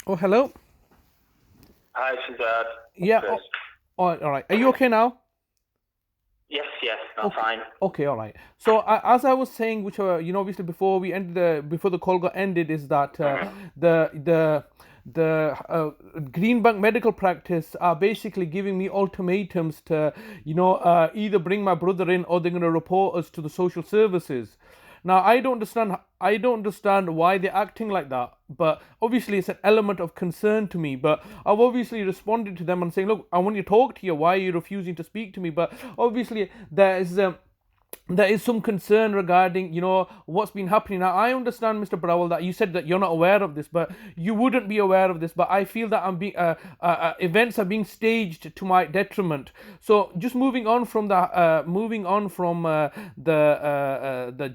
Oh, hello. Hi, Shazad. Yeah. Chris. All right. Are you okay now? Yes, yes, I'm Okay. fine. Okay. All right. So as I was saying, which obviously before we ended before the call got ended, is that the the the Greenbank medical practice are basically giving me ultimatums to either bring my brother in or they're going to report us to the social services. Now I don't understand why they're acting like that, but obviously it's an element of concern to me. But I've obviously responded to them and saying, look, I want to talk to you. Why are you refusing to speak to me? But obviously there is some concern regarding what's been happening. Now I understand, Mr. Browell, that you said that you're not aware of this, but you wouldn't be aware of this. But I feel that I'm being events are being staged to my detriment. So just moving on from the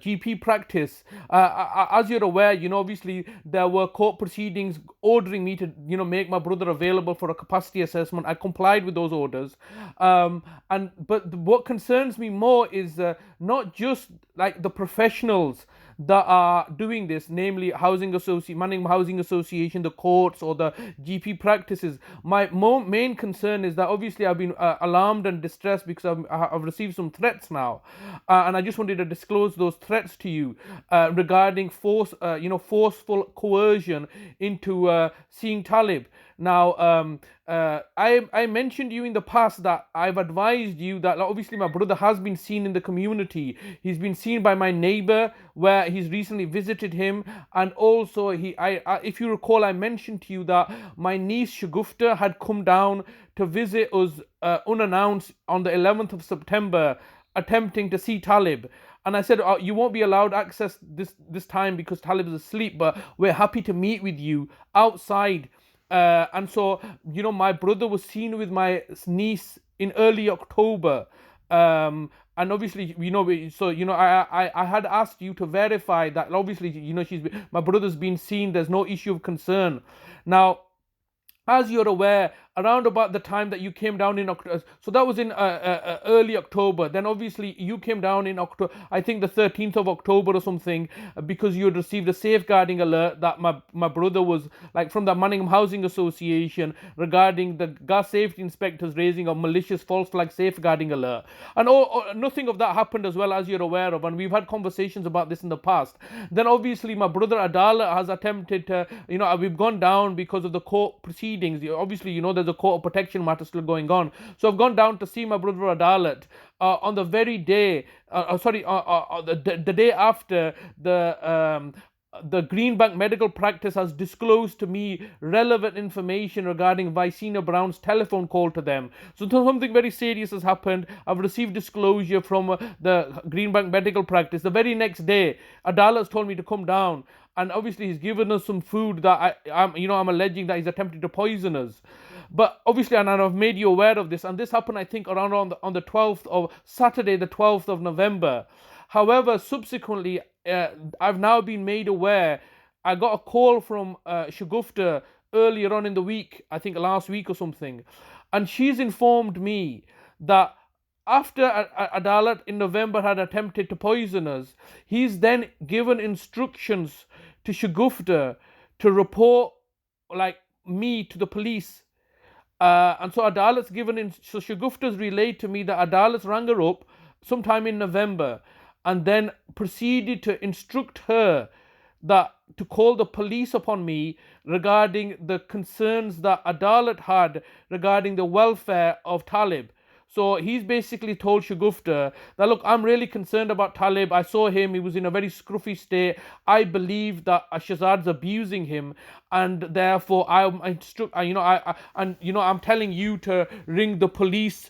GP practice, as you're aware, obviously there were court proceedings ordering me to make my brother available for a capacity assessment. I complied with those orders, and but what concerns me more is not just like the professionals that are doing this, namely Manning Housing Association, the courts, or the GP practices. My main concern is that obviously I've been alarmed and distressed because I've received some threats now, and I just wanted to disclose those threats to you regarding forceful coercion into seeing Talib. Now, I mentioned to you in the past that I've advised you that obviously my brother has been seen in the community. He's been seen by my neighbor, where he's recently visited him, and also if you recall, I mentioned to you that my niece Shagufta had come down to visit us unannounced on the 11th of September, attempting to see Talib. And I said, you won't be allowed access this time because Talib is asleep, but we're happy to meet with you outside. And so, my brother was seen with my niece in early October. And obviously, I had asked you to verify that. Obviously, my brother's been seen. There's no issue of concern. Now, as you're aware, around about the time that you came down in October, so that was in early October. Then obviously you came down in October, I think the 13th of October or something, because you had received a safeguarding alert that my brother was like from the Manningham Housing Association regarding the gas safety inspectors raising a malicious false flag safeguarding alert, and nothing of that happened, as well as you're aware of, and we've had conversations about this in the past. Then obviously my brother Adala has attempted to, we've gone down because of the court proceedings. Obviously, there's a court of protection matter still going on. So I've gone down to see my brother Adalat on the very day, the day after the Greenbank medical practice has disclosed to me relevant information regarding Vicina Brown's telephone call to them. So something very serious has happened. I've received disclosure from the Greenbank medical practice. The very next day, Adalat's told me to come down, and obviously he's given us some food that I'm alleging that he's attempted to poison us. But obviously, and I've made you aware of this, and this happened, I think, around on the 12th of Saturday, the 12th of November. However, subsequently, I've now been made aware. I got a call from Shagufta earlier on in the week, I think last week or something, and she's informed me that after Adalat in November had attempted to poison us, he's then given instructions to Shagufta to report like me to the police. And so Adalat's given in. So Shagufta's relayed to me that Adalat's rang her up sometime in November, and then proceeded to instruct her that to call the police upon me regarding the concerns that Adalat had regarding the welfare of Talib. So he's basically told Shagufta that, look, I'm really concerned about Talib. I saw him; he was in a very scruffy state. I believe that Shahzad's abusing him, and therefore I'm I'm telling you to ring the police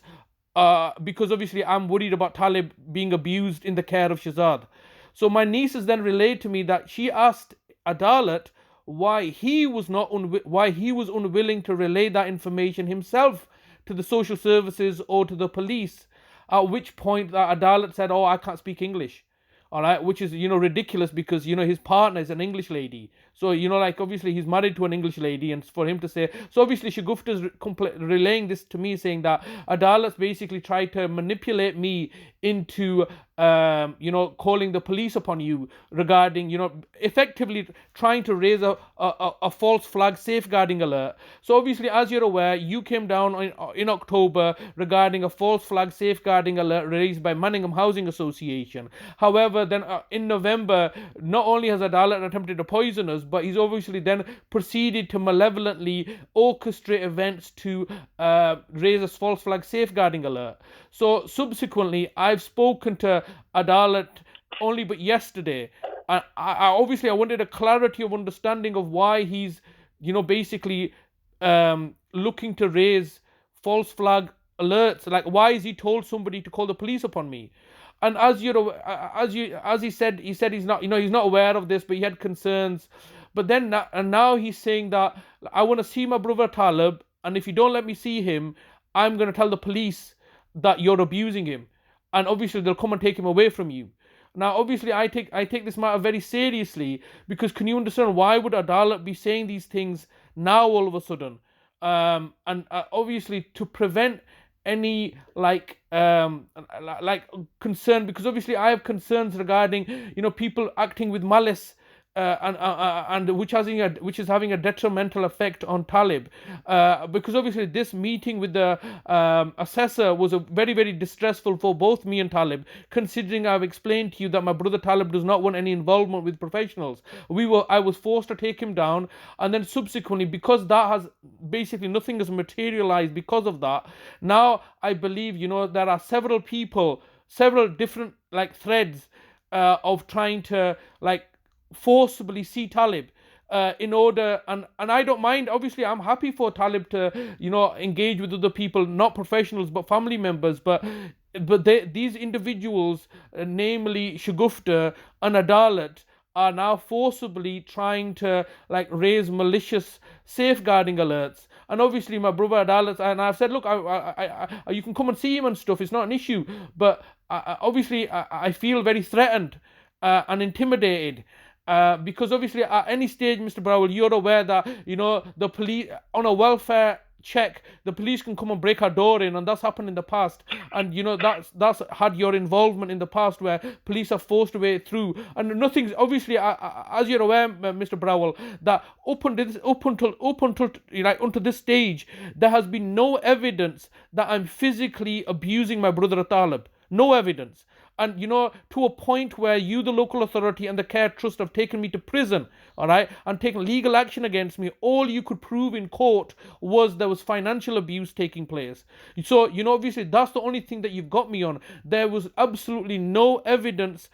because obviously I'm worried about Talib being abused in the care of Shahzad. So my niece has then relayed to me that she asked Adalat why he was unwilling to relay that information himself to the social services or to the police. At which point, Adalat said, "Oh, I can't speak English." All right, which is ridiculous because his partner is an English lady. So like obviously he's married to an English lady, and for him to say so, obviously Shagufta is relaying this to me, saying that Adalat's basically tried to manipulate me into calling the police upon you regarding, effectively trying to raise a false flag safeguarding alert. So obviously, as you're aware, you came down in October regarding a false flag safeguarding alert raised by Manningham Housing Association. However, then in November, not only has Adalat attempted to poison us, but he's obviously then proceeded to malevolently orchestrate events to raise a false flag safeguarding alert. So subsequently, I've spoken to Adalat only but yesterday. I obviously I wanted a clarity of understanding of why he's basically looking to raise false flag alerts. Like, why is he told somebody to call the police upon me? And as he said he's not he's not aware of this, but he had concerns. But then now he's saying that I want to see my brother Talib, and if you don't let me see him, I'm going to tell the police that you're abusing him, and obviously they'll come and take him away from you. Now, obviously, I take this matter very seriously, because can you understand why would Adalat be saying these things now all of a sudden? And obviously to prevent any concern, because obviously I have concerns regarding people acting with malice, and which is having a detrimental effect on Talib, because obviously this meeting with the assessor was a very, very distressful for both me and Talib, considering I've explained to you that my brother Talib does not want any involvement with professionals. I was forced to take him down, and then subsequently, because that has basically nothing has materialized because of that. Now I believe there are several people, several different threads of trying to forcibly see Talib, in order, and I don't mind. Obviously, I'm happy for Talib to engage with other people, not professionals but family members. But these individuals, namely Shagufta and Adalat, are now forcibly trying to raise malicious safeguarding alerts. And obviously my brother Adalat, and I've said, look, you can come and see him and stuff, it's not an issue, but obviously I feel very threatened and intimidated. Because obviously at any stage, Mr. Browell, you're aware that the police, on a welfare check, the police can come and break our door in, and that's happened in the past. And that's had your involvement in the past, where police have forced a way through, and nothing's obviously, as you're aware, Mr. Browell, that up until this stage, there has been no evidence that I'm physically abusing my brother Talib. No evidence. And to a point where you, the local authority, and the Care Trust have taken me to prison, all right, and taken legal action against me. All you could prove in court was there was financial abuse taking place. So obviously that's the only thing that you've got me on. There was absolutely no evidence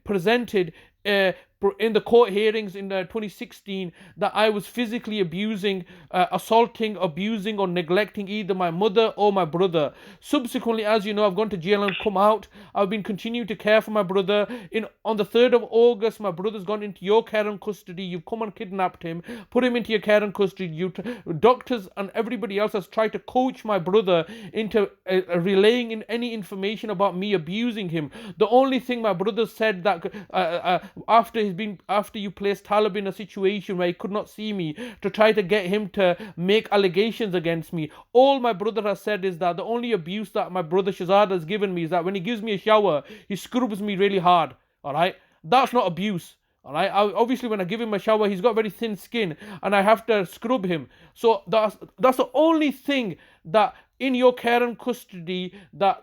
presented in the court hearings in 2016 that I was physically abusing, assaulting, abusing, or neglecting either my mother or my brother. Subsequently, as you know, I've gone to jail and come out. I've been continuing to care for my brother. On the 3rd of August, my brother's gone into your care and custody. You've come and kidnapped him, put him into your care and custody. Doctors and everybody else has tried to coach my brother into relaying in any information about me abusing him. The only thing my brother said that after you placed Talib in a situation where he could not see me, to try to get him to make allegations against me, all my brother has said is that the only abuse that my brother Shazad has given me is that when he gives me a shower, he scrubs me really hard. All right, that's not abuse. All right, obviously when I give him a shower, he's got very thin skin, and I have to scrub him. So that's the only thing that in your care and custody that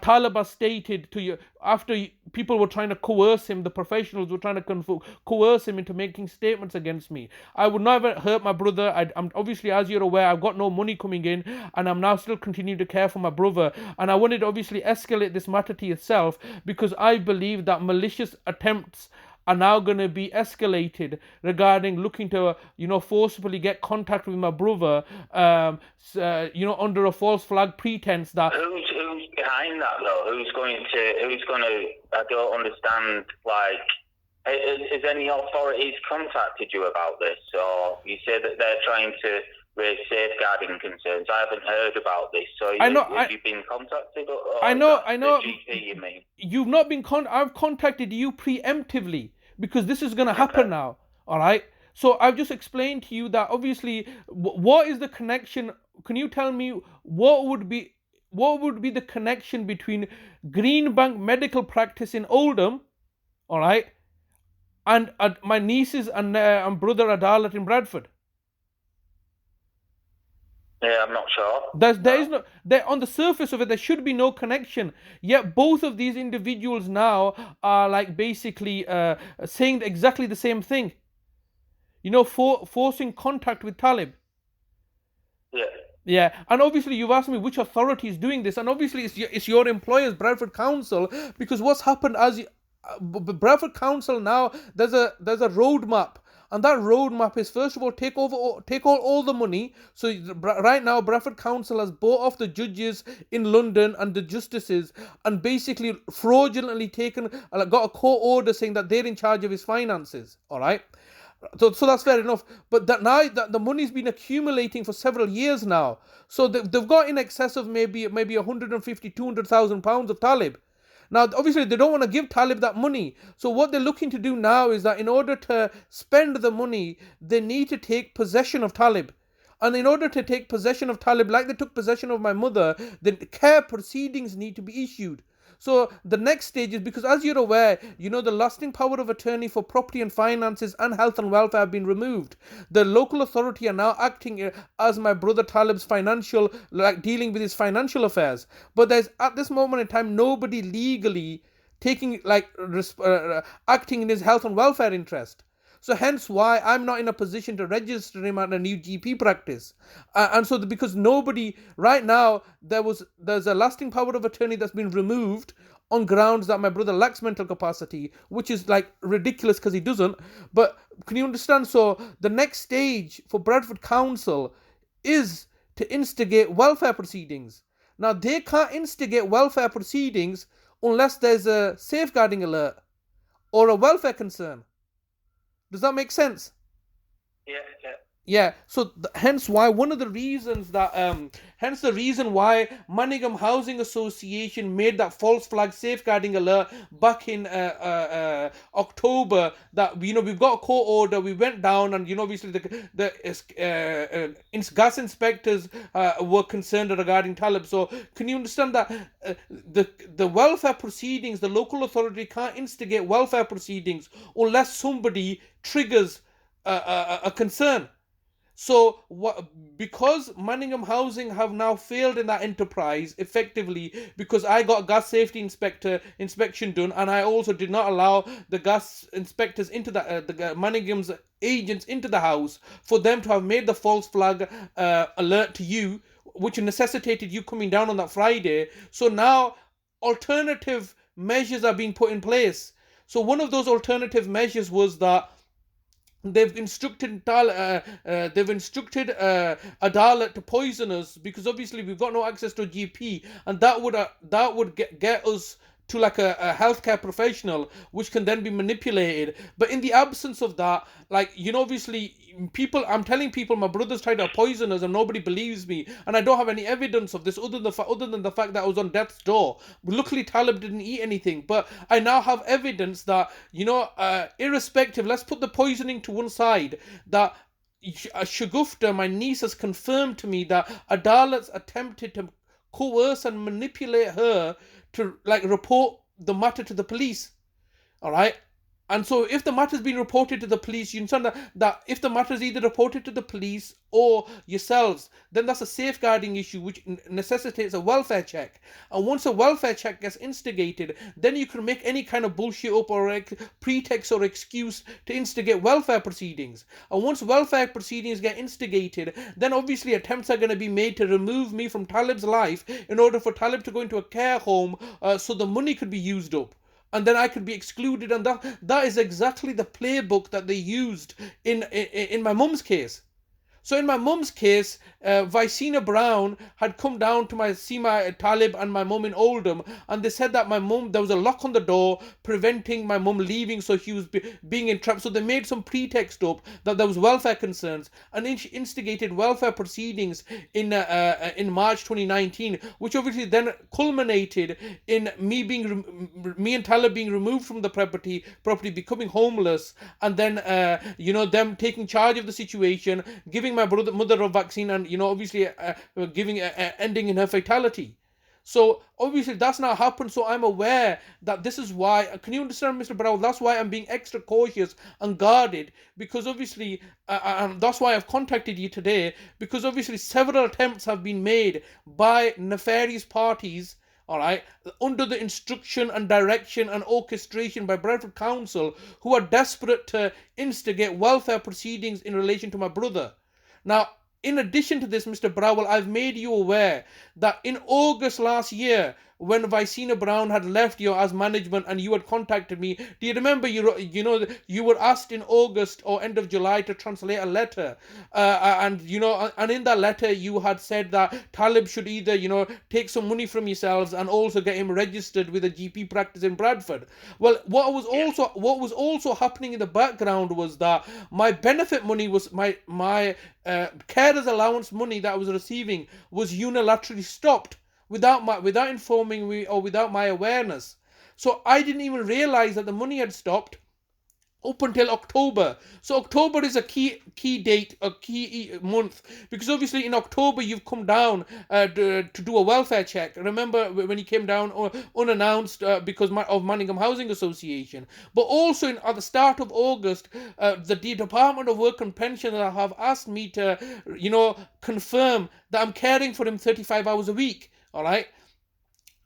Talib has stated to you, after people were trying to coerce him, the professionals were trying to coerce him into making statements against me. I would never hurt my brother. I'm obviously, as you're aware, I've got no money coming in, and I'm now still continuing to care for my brother. And I wanted to obviously escalate this matter to yourself, because I believe that malicious attempts are now going to be escalated regarding looking to forcibly get contact with my brother, under a false flag pretense that who's behind that though? Who's going to? I don't understand. Has any authorities contacted you about this, or you say that they're trying to raise safeguarding concerns? I haven't heard about this. So have you been contacted? Or I know. The GP, you mean? You've not been I've contacted you preemptively, because this is going to happen now. All right. So I've just explained to you that obviously, what is the connection? Can you tell me what would be what would be the connection between Greenbank medical practice in Oldham, all right, and my nieces and brother Adalat in Bradford? Yeah, I'm not sure. There is no, there, on the surface of it, there should be no connection. Yet both of these individuals now are like basically saying exactly the same thing. You know, forcing contact with Talib. Yeah. Yeah, and obviously you've asked me which authority is doing this, and obviously it's your employers, Bradford Council, because what's happened as Bradford Council now, there's a roadmap, and that roadmap is, first of all, take all the money. So right now Bradford Council has bought off the judges in London and the justices, and basically fraudulently got a court order saying that they're in charge of his finances. All right. So that's fair enough, but that now that the money's been accumulating for several years now, so they've got in excess of maybe 150, 200,000 pounds of Talib. Now, obviously, they don't want to give Talib that money. So what they're looking to do now is that in order to spend the money, they need to take possession of Talib. And in order to take possession of Talib, like they took possession of my mother, the care proceedings need to be issued. So the next stage is, because as you're aware, you know, the lasting power of attorney for property and finances and health and welfare have been removed. The local authority are now acting as my brother Talib's financial, like dealing with his financial affairs. But there's at this moment in time nobody legally taking acting in his health and welfare interest. So hence why I'm not in a position to register him at a new GP practice. And so because nobody right now, there's a lasting power of attorney that's been removed on grounds that my brother lacks mental capacity, which is like ridiculous because he doesn't. But can you understand? So the next stage for Bradford Council is to instigate welfare proceedings. Now they can't instigate welfare proceedings unless there's a safeguarding alert or a welfare concern. Does that make sense? Yeah, yeah. Yeah, so hence why one of the reasons that hence the reason why Manningham Housing Association made that false flag safeguarding alert back in October, that we've got a court order, we went down, and obviously the gas inspectors were concerned regarding Talib. So can you understand that the welfare proceedings, the local authority can't instigate welfare proceedings unless somebody triggers a concern. So because Manningham Housing have now failed in that enterprise effectively, because I got gas safety inspection done, and I also did not allow the gas inspectors into the Manningham's agents into the house for them to have made the false flag alert to you, which necessitated you coming down on that Friday. So now alternative measures are being put in place. So one of those alternative measures was that they've instructed Adalat to poison us, because obviously we've got no access to a GP, and that would get us to like a healthcare professional, which can then be manipulated. But in the absence of that, obviously I'm telling people my brother's tried to poison us and nobody believes me, and I don't have any evidence of this other than the fact that I was on death's door. Luckily Talib didn't eat anything, but I now have evidence that irrespective, let's put the poisoning to one side, that Shagufta, my niece, has confirmed to me that Adalat's attempted to coerce and manipulate her to report the matter to the police. All right. And so if the matter's been reported to the police, you understand that if the matter's either reported to the police or yourselves, then that's a safeguarding issue which necessitates a welfare check. And once a welfare check gets instigated, then you can make any kind of bullshit up or pretext or excuse to instigate welfare proceedings. And once welfare proceedings get instigated, then obviously attempts are going to be made to remove me from Talib's life in order for Talib to go into a care home so the money could be used up. And then I could be excluded, and that is exactly the playbook that they used in my mum's case. So in my mum's case, Vicina Brown had come down to see my Talib and my mum in Oldham, and they said that there was a lock on the door preventing my mum leaving, so she was being entrapped. So they made some pretext up that there was welfare concerns and instigated welfare proceedings in March 2019, which obviously then culminated in me and Talib being removed from the property, becoming homeless, and then them taking charge of the situation, giving my mother a vaccine, and obviously giving ending in her fatality. So obviously that's not happened. So I'm aware that this is why. Can you understand, Mr. Browell? That's why I'm being extra cautious and guarded, because obviously, and that's why I've contacted you today, because obviously several attempts have been made by nefarious parties, all right, under the instruction and direction and orchestration by Bradford Council, who are desperate to instigate welfare proceedings in relation to my brother. Now, in addition to this, Mr. Browell, I've made you aware that in August last year, when Vicina Brown had left you as management and you had contacted me, do you remember you were asked in August or end of July to translate a letter, and in that letter you had said that Talib should either take some money from yourselves and also get him registered with a GP practice in Bradford. Well, what was also happening in the background was that my benefit money was my carer's allowance money that I was receiving was unilaterally stopped without informing me or without my awareness. So I didn't even realize that the money had stopped up until October. So October is a key date, a key month, because obviously in October you've come down to do a welfare check. Remember when you came down unannounced because of Manningham Housing Association. But also at the start of August, the Department of Work and Pensions have asked me to, confirm that I'm caring for him 35 hours a week. All right.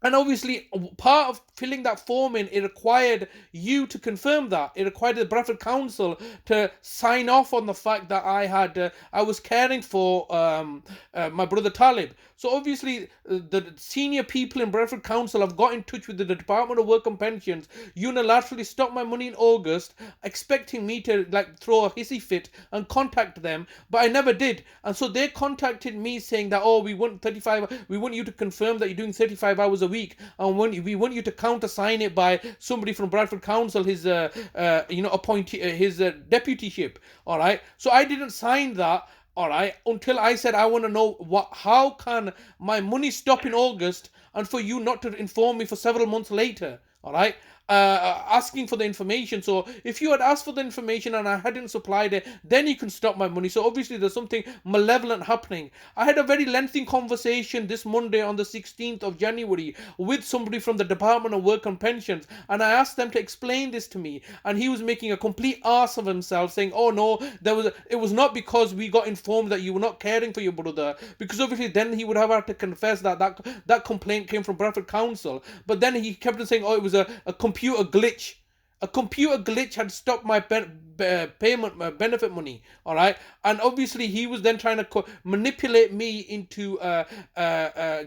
And obviously, part of filling that form in, it required you to confirm that. It required the Bradford Council to sign off on the fact that I was caring for my brother Talib. So obviously, the senior people in Bradford Council have got in touch with the Department of Work and Pensions, unilaterally stopped my money in August, expecting me to throw a hissy fit and contact them, but I never did. And so they contacted me saying that, oh, we want you to confirm that you're doing 35 hours a week, and we want you to countersign it by somebody from Bradford Council, his appointee, his deputyship. All right, so I didn't sign that. All right, until I said I want to know how can my money stop in August and for you not to inform me for several months later. All right, asking for the information. So if you had asked for the information and I hadn't supplied it, then you can stop my money. So obviously there's something malevolent happening. I had a very lengthy conversation this Monday on the 16th of January with somebody from the Department of Work and Pensions, and I asked them to explain this to me, and he was making a complete ass of himself, saying, oh no, it was not because we got informed that you were not caring for your brother, because obviously then he would have had to confess that complaint came from Bradford Council. But then he kept on saying, oh, it was a computer glitch. A computer glitch had stopped my benefit money. All right, and obviously he was then trying to manipulate me into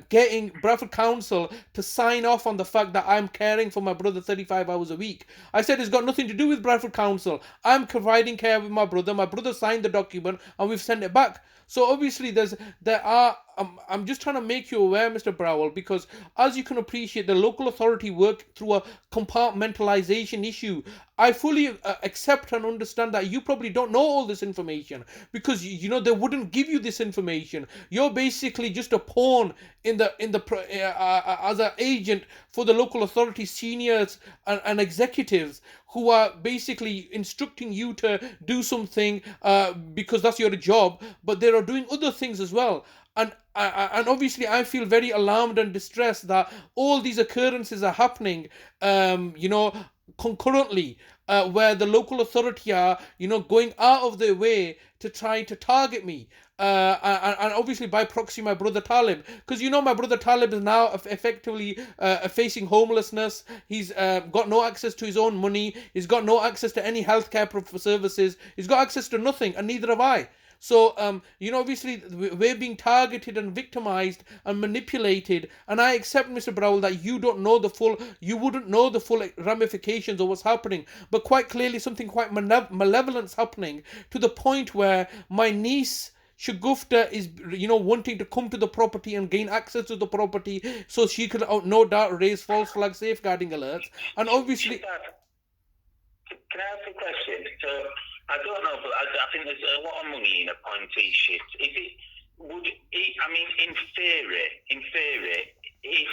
getting Bradford Council to sign off on the fact that I'm caring for my brother 35 hours a week. I said it's got nothing to do with Bradford Council. I'm providing care with my brother. My brother signed the document and we've sent it back. So obviously I'm just trying to make you aware, Mr. Browell, because as you can appreciate, the local authority work through a compartmentalization issue. I fully accept and understand that you probably don't know all this information, because they wouldn't give you this information. You're basically just a pawn in the as an agent for the local authority seniors and executives who are basically instructing you to do something because that's your job, but they are doing other things as well. And obviously I feel very alarmed and distressed that all these occurrences are happening, concurrently, where the local authority are, going out of their way to try to target me. And obviously by proxy my brother Talib, because my brother Talib is now effectively facing homelessness. He's got no access to his own money. He's got no access to any healthcare services. He's got access to nothing, and neither have I. So, obviously we're being targeted and victimized and manipulated. And I accept, Mr. Browell, that you wouldn't know the full ramifications of what's happening. But quite clearly something quite malevolent's happening, to the point where my niece Shagufta is, wanting to come to the property and gain access to the property so she could, no doubt, raise false flag safeguarding alerts. And obviously... Can I ask a question? So, I don't know, but I think there's a lot of money in apprenticeships. In theory, if,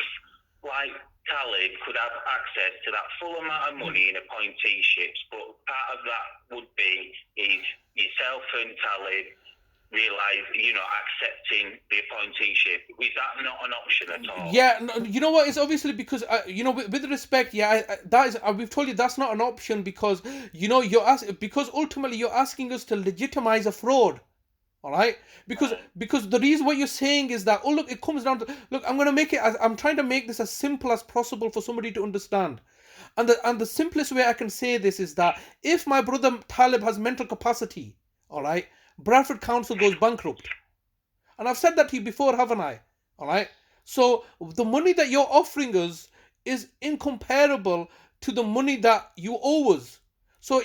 like, Talib could have access to that full amount of money in apprenticeships, but part of that would be is yourself and Talib realise, accepting the appointeeship. Is that not an option at all? Yeah, no, you know what? It's obviously because with respect, yeah, that is. We've told you that's not an option because because ultimately you're asking us to legitimize a fraud. All right, because the reason what you're saying is that, oh look, it comes down to, look, I'm gonna make it. I'm trying to make this as simple as possible for somebody to understand. And the simplest way I can say this is that if my brother Talib has mental capacity, all right, Bradford Council goes bankrupt. And I've said that to you before, haven't I? All right. So the money that you're offering us is incomparable to the money that you owe us. So,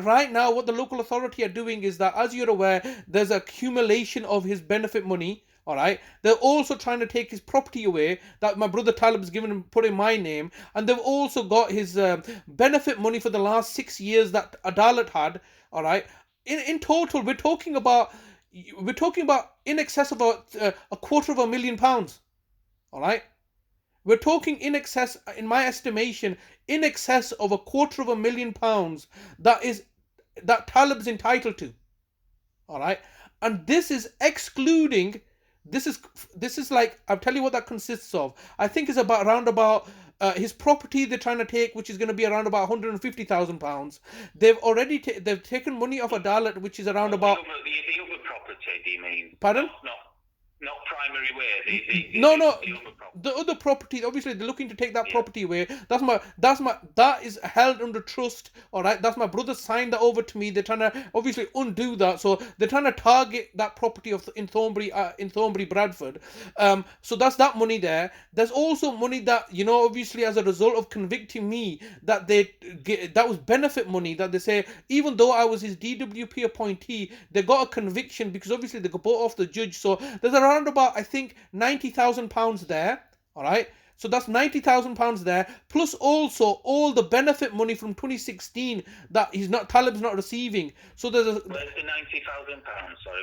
right now, what the local authority are doing is that, as you're aware, there's accumulation of his benefit money. All right. They're also trying to take his property away that my brother Talib has given him, put in my name. And they've also got his benefit money for the last 6 years that Adalat had. All right. In total, we're talking about in excess of £250,000. All right. We're talking in excess, in my estimation, in excess of £250,000 that Talib's entitled to. All right. And this is excluding. This is like, I'll tell you what that consists of. I think it's around about his property they're trying to take, which is going to be around about £150,000. They've already they've taken money off Adalat, which is around about. The other property, do you mean? Pardon? Not primary way. No, The the other property. Obviously, they're looking to take that property away. That is held under trust. All right, that's my brother signed that over to me. They're trying to obviously undo that, so they're trying to target that property in Thornbury, Bradford. So that's that money there. There's also money that, obviously as a result of convicting me, that that was benefit money that they say, even though I was his DWP appointee, they got a conviction because obviously they got bought off the judge. So there's around about, I think, £90,000 there. All right. So that's £90,000 there, plus also all the benefit money from 2016 that Talib's not receiving. So where's the £90,000? Sorry,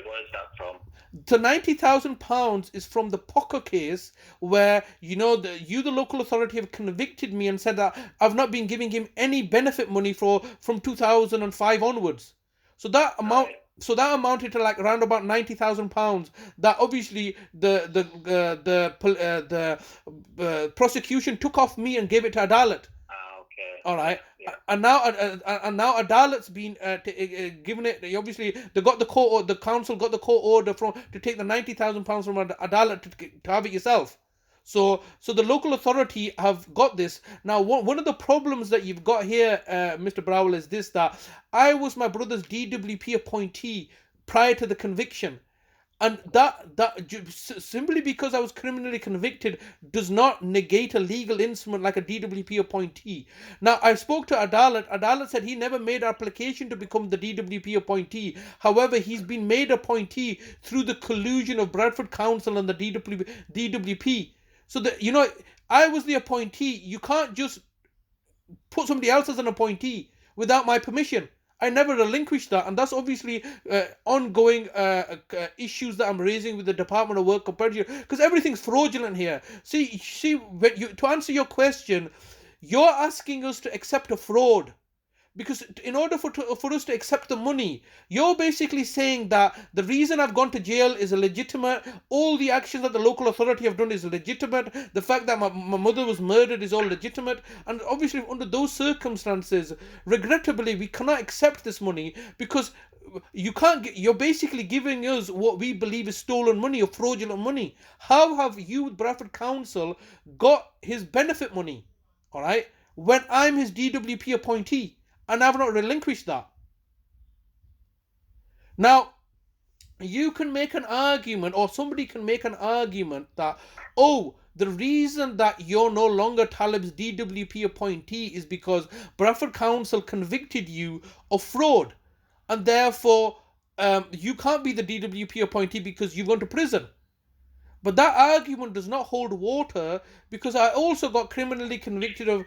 where's that from? The £90,000 is from the Pocker case, where the local authority have convicted me and said that I've not been giving him any benefit money from 2005 onwards. So that amount. Right. So that amounted to like around about £90,000. That obviously the prosecution took off me and gave it to Adalat. Okay. All right. Yeah. And now Adalat's been given it. Obviously, they got the court. The council got the court order to take the £90,000 from Adalat to have it yourself. So the local authority have got this. Now, one of the problems that you've got here, Mr. Browell, is this, that I was my brother's DWP appointee prior to the conviction. And that simply because I was criminally convicted does not negate a legal instrument like a DWP appointee. Now, I spoke to Adalat. Adalat said he never made application to become the DWP appointee. However, he's been made appointee through the collusion of Bradford Council and the DWP. So that, I was the appointee. You can't just put somebody else as an appointee without my permission. I never relinquished that, and that's obviously ongoing issues that I'm raising with the Department of Work compared to because everything's fraudulent here. See, to answer your question, you're asking us to accept a fraud. Because in order for us to accept the money, you're basically saying that the reason I've gone to jail is legitimate. All the actions that the local authority have done is legitimate. The fact that my mother was murdered is all legitimate. And obviously, under those circumstances, regrettably, we cannot accept this money because you're basically giving us what we believe is stolen money or fraudulent money. How have you, Bradford Council, got his benefit money? All right, when I'm his DWP appointee. And I've not relinquished that. Now, you can make an argument, or somebody can make an argument that, the reason that you're no longer Talib's DWP appointee is because Bradford Council convicted you of fraud. And therefore, you can't be the DWP appointee because you've gone to prison. But that argument does not hold water because I also got criminally convicted of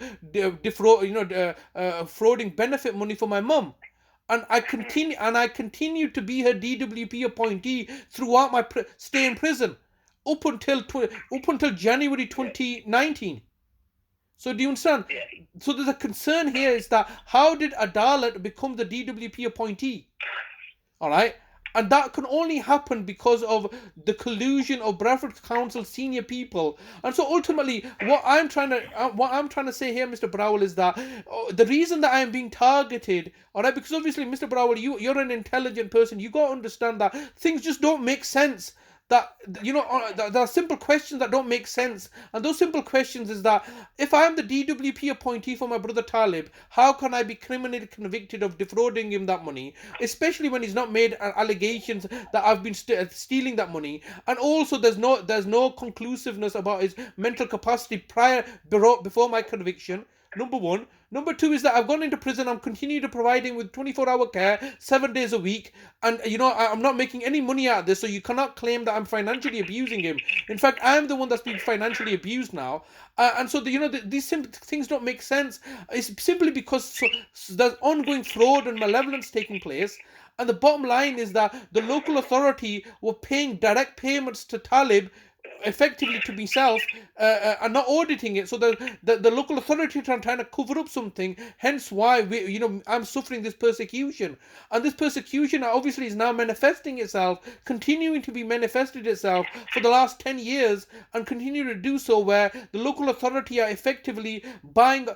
frauding benefit money for my mum, and I continue to be her DWP appointee throughout my stay in prison up until January 2019. So do you understand? Yeah. So there's a concern here is that how did Adalat become the DWP appointee? All right. And that can only happen because of the collusion of Bradford Council senior people. And so ultimately, what I'm trying to say here, Mr. Browell, is that the reason that I am being targeted, all right, because obviously, Mr. Browell, you're an intelligent person. You got to understand that things just don't make sense. That there are simple questions that don't make sense, and those simple questions is that if I am the DWP appointee for my brother Talib, how can I be criminally convicted of defrauding him that money, especially when he's not made allegations that I've been stealing that money, and also there's no conclusiveness about his mental capacity before my conviction. Number one. Number two is that I've gone into prison. I'm continuing to provide him with 24-hour care, 7 days a week, and I'm not making any money out of this. So you cannot claim that I'm financially abusing him. In fact, I'm the one that's being financially abused now. And so these things don't make sense. It's simply because there's ongoing fraud and malevolence taking place. And the bottom line is that the local authority were paying direct payments to Talib effectively to myself and not auditing it. So the local authorities are trying to cover up something, hence why I'm suffering this persecution. And this persecution obviously is now manifesting itself, continuing to be manifested itself for the last 10 years, and continue to do so, where the local authority are effectively buying.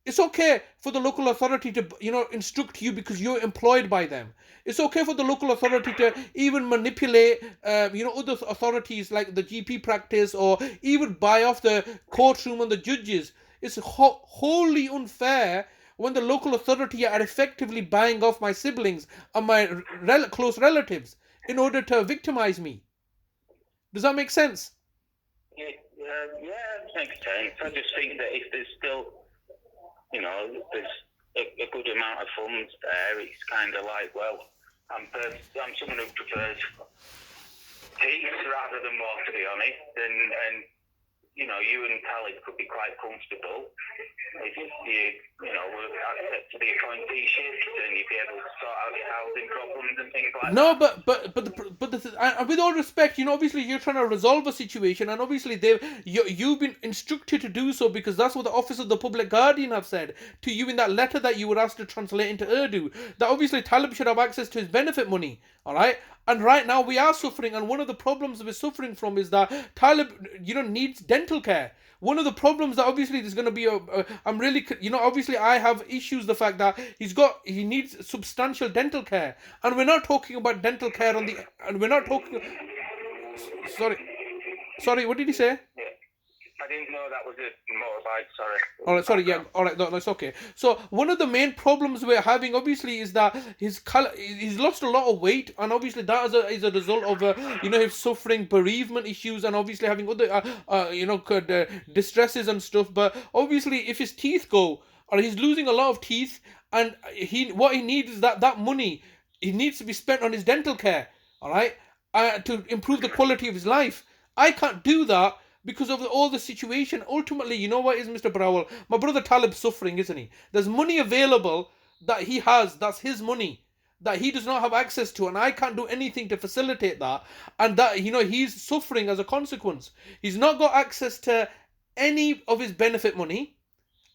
It's okay for the local authority to instruct you because you're employed by them. It's okay for the local authority to even manipulate other authorities like the GP practice, or even buy off the courtroom and the judges. It's wholly unfair when the local authority are effectively buying off my siblings and my close relatives in order to victimize me. Does that make sense? Yeah, it makes sense. I just think that if there's still, there's a good amount of funds there, it's kind of like, well, I'm someone who prefers peace rather than war, to be honest, and you and Talib could be quite comfortable if you were accept to the appointee shift, and you'd be able to sort out your housing problems and things like No, that. but with all respect, obviously you're trying to resolve a situation, and obviously you've been instructed to do so, because that's what the Office of the Public Guardian have said to you in that letter that you were asked to translate into Urdu. That obviously Talib should have access to his benefit money, all right. And right now we are suffering, and one of the problems we're suffering from is that Talib, needs dental care. One of the problems that obviously there's going to be I'm really, obviously I have issues the fact that he needs substantial dental care, and we're not talking about dental care and we're not talking. Sorry, what did he say? I didn't know that was a motorbike, sorry. All right, sorry, yeah, all right, no, that's okay. So one of the main problems we're having, obviously, is that he's lost a lot of weight, and obviously that is a result of him suffering bereavement issues, and obviously having other distresses and stuff. But obviously, if his teeth go, or he's losing a lot of teeth, and what he needs is that money. He needs to be spent on his dental care, all right, to improve the quality of his life. I can't do that because of all the situation. Ultimately, you know what is, Mr. Browell? My brother Talib's suffering, isn't he? There's money available that he has, that's his money, that he does not have access to, and I can't do anything to facilitate that. And that, he's suffering as a consequence. He's not got access to any of his benefit money.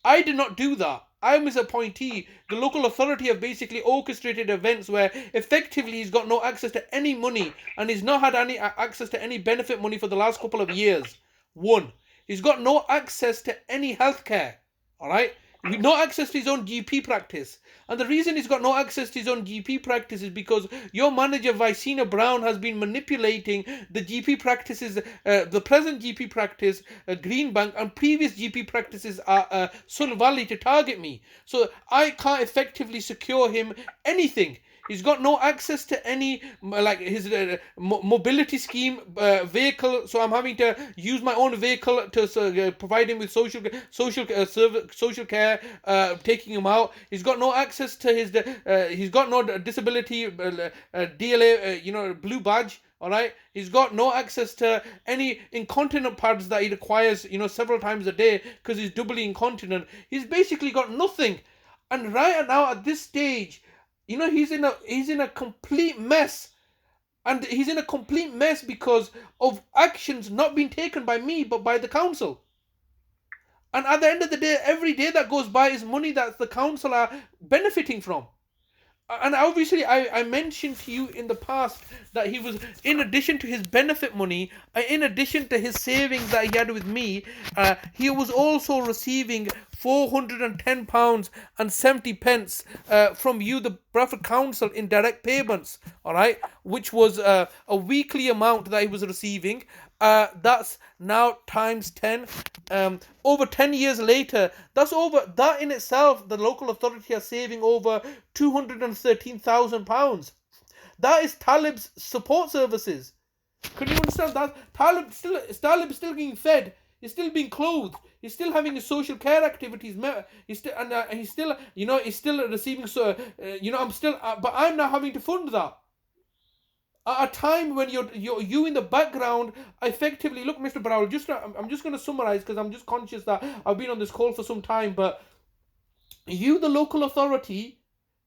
I did not do that. I'm his appointee. The local authority have basically orchestrated events where effectively he's got no access to any money, and he's not had any access to any benefit money for the last couple of years. One, he's got no access to any healthcare. All right, no access to his own GP practice. And the reason he's got no access to his own GP practice is because your manager, Vicina Brown, has been manipulating the GP practices, the present GP practice, Greenbank, and previous GP practices at Sun Valley to target me. So I can't effectively secure him anything. He's got no access to any, like his mobility scheme vehicle, so I'm having to use my own vehicle to provide him with social care, taking him out. He's got no access to his, he's got no disability DLA, blue badge. All right, he's got no access to any incontinent pads that he requires, several times a day because he's doubly incontinent. He's basically got nothing, and right now at this stage, he's in a complete mess. And he's in a complete mess because of actions not being taken by me, but by the council. And at the end of the day, every day that goes by is money that the council are benefiting from. And obviously I mentioned to you in the past that he was, in addition to his benefit money, in addition to his savings that he had with me, he was also receiving £410 and 70 pence from you, the Bradford Council, in direct payments, all right, which was a weekly amount that he was receiving. That's now times 10. Over 10 years later, that's over, that in itself, the local authority are saving over £213,000. That is Talib's support services. Can you understand that? Talib is still getting fed. He's still being clothed. He's still having his social care activities. He's still, and he's still, he's still receiving. So, I'm still, but I'm now having to fund that at a time when you in the background effectively look, Mr. Browell. I'm just going to summarize because I'm just conscious that I've been on this call for some time, but you, the local authority,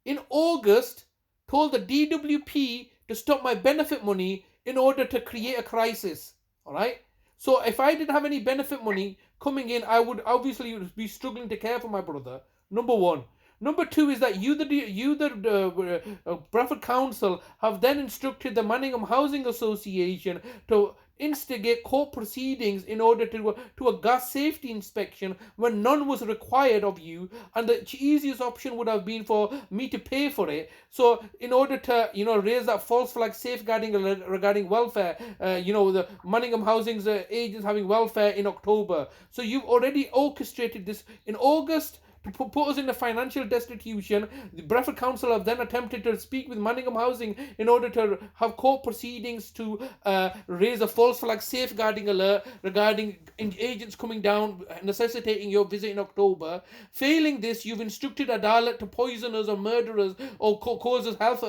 in August, told the DWP to stop my benefit money in order to create a crisis. All right. So if I didn't have any benefit money coming in, I would obviously be struggling to care for my brother. Number one. Number two is that the Bradford Council have then instructed the Manningham Housing Association to instigate court proceedings in order to a gas safety inspection when none was required of you, and the easiest option would have been for me to pay for it. So in order to raise that false flag safeguarding regarding welfare, the Manningham Housing's agents having welfare in October. So you've already orchestrated this in August to put us in a financial destitution. The Bradford Council have then attempted to speak with Manningham Housing in order to have court proceedings to raise a false flag safeguarding alert regarding agents coming down, necessitating your visit in October. Failing this, you've instructed Adalat to poison us or murder us or cause us health,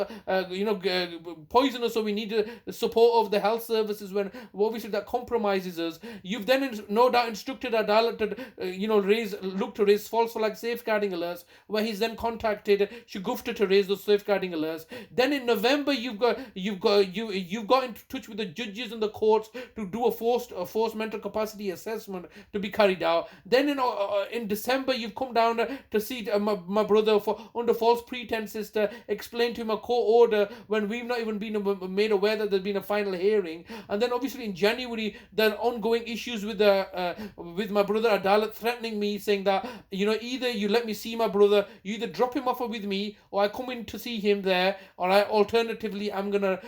poison us, so we need the support of the health services when obviously that compromises us. You've then no doubt instructed Adalat to look to raise false flag safeguarding alerts, where he's then contacted Shagufta to raise those safeguarding alerts. Then in November, you've got in touch with the judges and the courts to do a forced mental capacity assessment to be carried out. Then in December, you've come down to see my brother under false pretenses to explain to him a court order when we've not even been made aware that there's been a final hearing. And then obviously in January, there are ongoing issues with my brother Adalat threatening me, saying that either you let me see my brother, you either drop him off with me, or I come in to see him there, or alternatively I'm gonna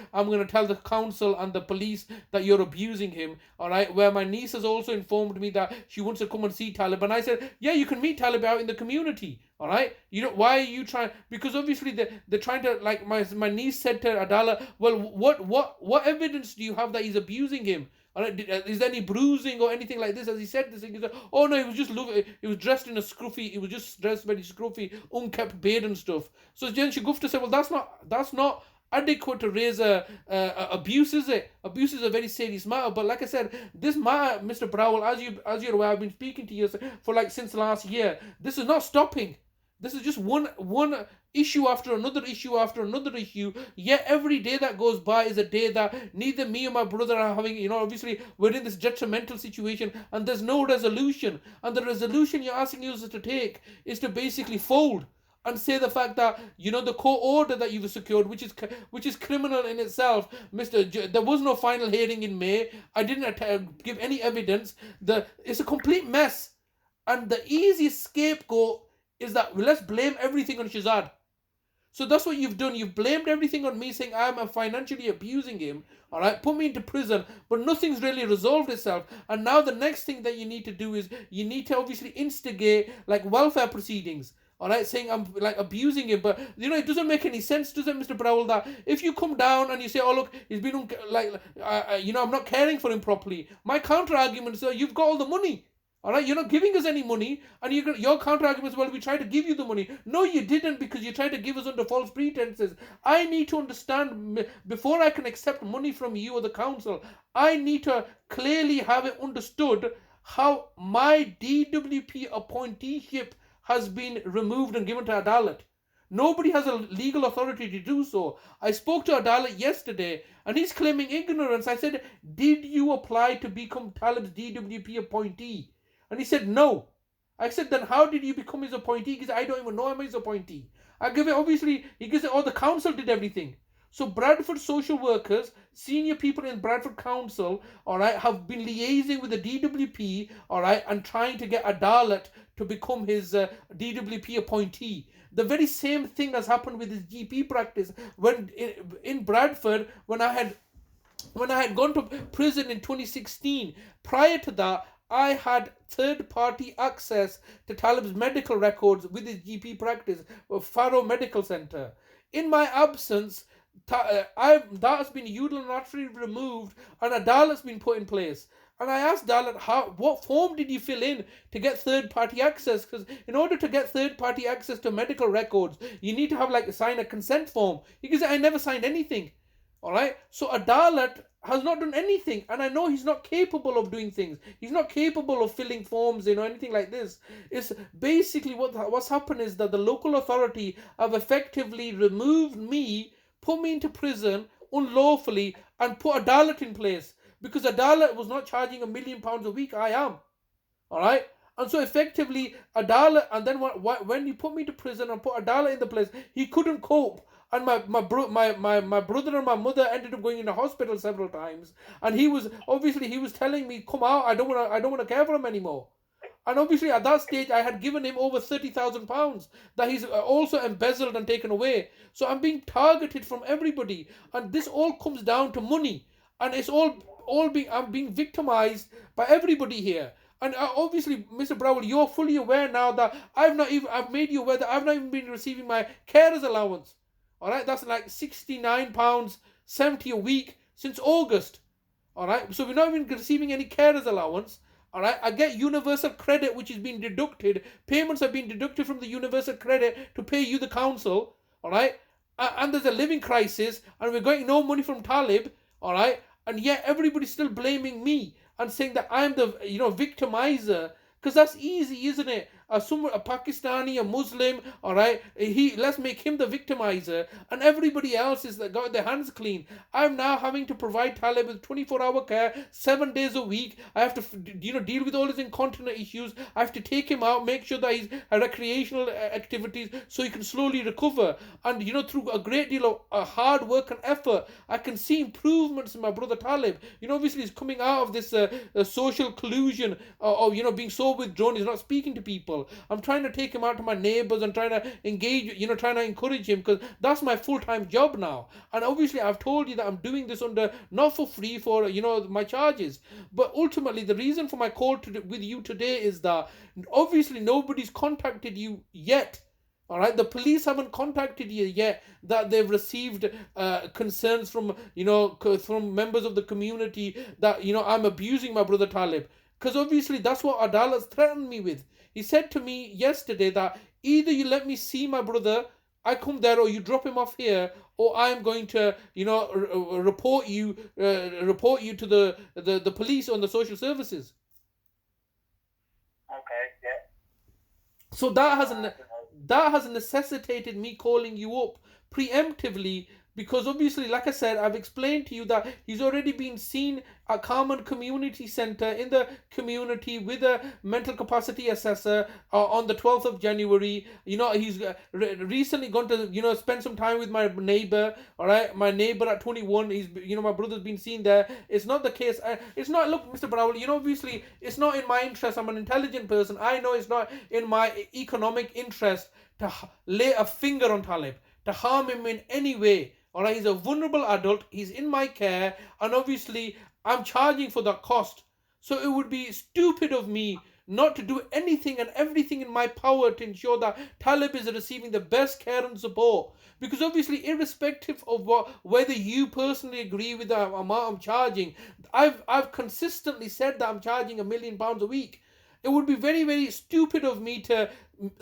tell the council and the police that you're abusing him. All right, where my niece has also informed me that she wants to come and see Talib, and I said, yeah, you can meet Talib out in the community. All right, why are you trying? Because obviously they're trying to, like my niece said to Adala, well, what evidence do you have that he's abusing him? Is there any bruising or anything like this? As he said this thing, he said, oh no, he was dressed in a scruffy, he was just dressed very scruffy, unkept beard and stuff. So then Shagufta said, well, that's not adequate to raise abuse, is it? Abuse is a very serious matter. But like I said, this matter, Mr. Browell, as you're aware, I've been speaking to you for since last year. This is not stopping. This is just one issue after another issue after another issue. Yet every day that goes by is a day that neither me or my brother are having, obviously we're in this detrimental situation and there's no resolution. And the resolution you're asking us to take is to basically fold and say the fact that the court order that you've secured, which is criminal in itself, there was no final hearing in May. I didn't give any evidence. It's a complete mess, and the easiest scapegoat is that let's blame everything on Shazad. So that's what you've done. You've blamed everything on me, saying I'm financially abusing him. All right, put me into prison, but nothing's really resolved itself. And now the next thing that you need to do is you need to obviously instigate welfare proceedings. All right, saying I'm abusing him, but it doesn't make any sense, does it, Mr. Browell? That if you come down and you say, oh look, he's been I'm not caring for him properly. My counter argument is, you've got all the money. All right, you're not giving us any money, and your counter argument is, well, we tried to give you the money. No, you didn't, because you tried to give us under false pretenses. I need to understand, before I can accept money from you or the council, I need to clearly have it understood how my DWP appointeeship has been removed and given to Adalat. Nobody has a legal authority to do so. I spoke to Adalat yesterday, and he's claiming ignorance. I said, did you apply to become Talib's DWP appointee? And he said, no. I said, then how did you become his appointee? Because I don't even know I'm his appointee. I give it, obviously, he gives it, oh, the council did everything. So Bradford social workers, senior people in Bradford Council, all right, have been liaising with the DWP, all right, and trying to get Adalat to become his DWP appointee. The very same thing has happened with his GP practice. When in Bradford, when I had gone to prison in 2016, prior to that, I had third-party access to Talib's medical records with his GP practice, Faro Medical Center. In my absence, that has been unilaterally removed and Adalat's been put in place. And I asked Dalit, what form did you fill in to get third-party access? Because in order to get third-party access to medical records, you need to have sign a consent form. Because I never signed anything. All right. So Adalat has not done anything, and I know he's not capable of doing things. He's not capable of filling forms in or anything like this. It's basically what's happened is that the local authority have effectively removed me, put me into prison unlawfully, and put Adalat in place. Because Adalat was not charging £1 million a week, I am. All right. And so effectively, Adalat, and then when he put me to prison and put Adalat in the place, he couldn't cope. And my brother and my mother ended up going into hospital several times. And he was telling me, come out, I don't want to care for him anymore. And obviously at that stage I had given him over £30,000 that he's also embezzled and taken away. So I'm being targeted from everybody. And this all comes down to money. And it's I'm being victimized by everybody here. And obviously, Mr. Browell, you're fully aware now that I've made you aware that I've not even been receiving my carers allowance. All right, that's like £69.70 a week since August. All right, so we're not even receiving any carers allowance. All right, I get universal credit, which is being deducted. Payments are being deducted from the universal credit to pay you, the council. All right, and there's a living crisis, and we're getting no money from Talib. All right, and yet everybody's still blaming me and saying that I'm the victimizer. Because that's easy, isn't it? A Pakistani, a Muslim, all right, let's make him the victimizer, and everybody else is got their hands clean. I'm now having to provide Talib with 24-hour care, 7 days a week. I have to, deal with all his incontinent issues. I have to take him out, make sure that he's recreational activities, so he can slowly recover. And through a great deal of hard work and effort, I can see improvements in my brother Talib. Obviously he's coming out of this social collusion of being so withdrawn. He's not speaking to people. I'm trying to take him out to my neighbors and trying to engage, trying to encourage him, because that's my full-time job now. And obviously I've told you that I'm doing this not for free, for my charges. But ultimately the reason for my call with you today is that obviously nobody's contacted you yet. All right, the police haven't contacted you yet that they've received concerns from from members of the community that I'm abusing my brother Talib. Because obviously that's what Adalat's threatened me with. He said to me yesterday that either you let me see my brother, I come there, or you drop him off here, or I'm going to, report you to the police or the social services. Okay, yeah. So that has necessitated me calling you up preemptively, because obviously, like I said, I've explained to you that he's already been seen at Carmen Community Centre in the community with a mental capacity assessor on the 12th of January. He's recently gone to, spend some time with my neighbour, all right? My neighbour at 21, he's, my brother's been seen there. It's not the case. It's not, look, Mr. Browell, obviously, it's not in my interest. I'm an intelligent person. I know it's not in my economic interest to lay a finger on Talib, to harm him in any way. All right, he's a vulnerable adult. He's in my care, and obviously, I'm charging for that cost. So it would be stupid of me not to do anything and everything in my power to ensure that Talib is receiving the best care and support. Because obviously, irrespective of whether you personally agree with the amount I'm charging, I've consistently said that I'm charging £1 million a week. It would be very, very stupid of me to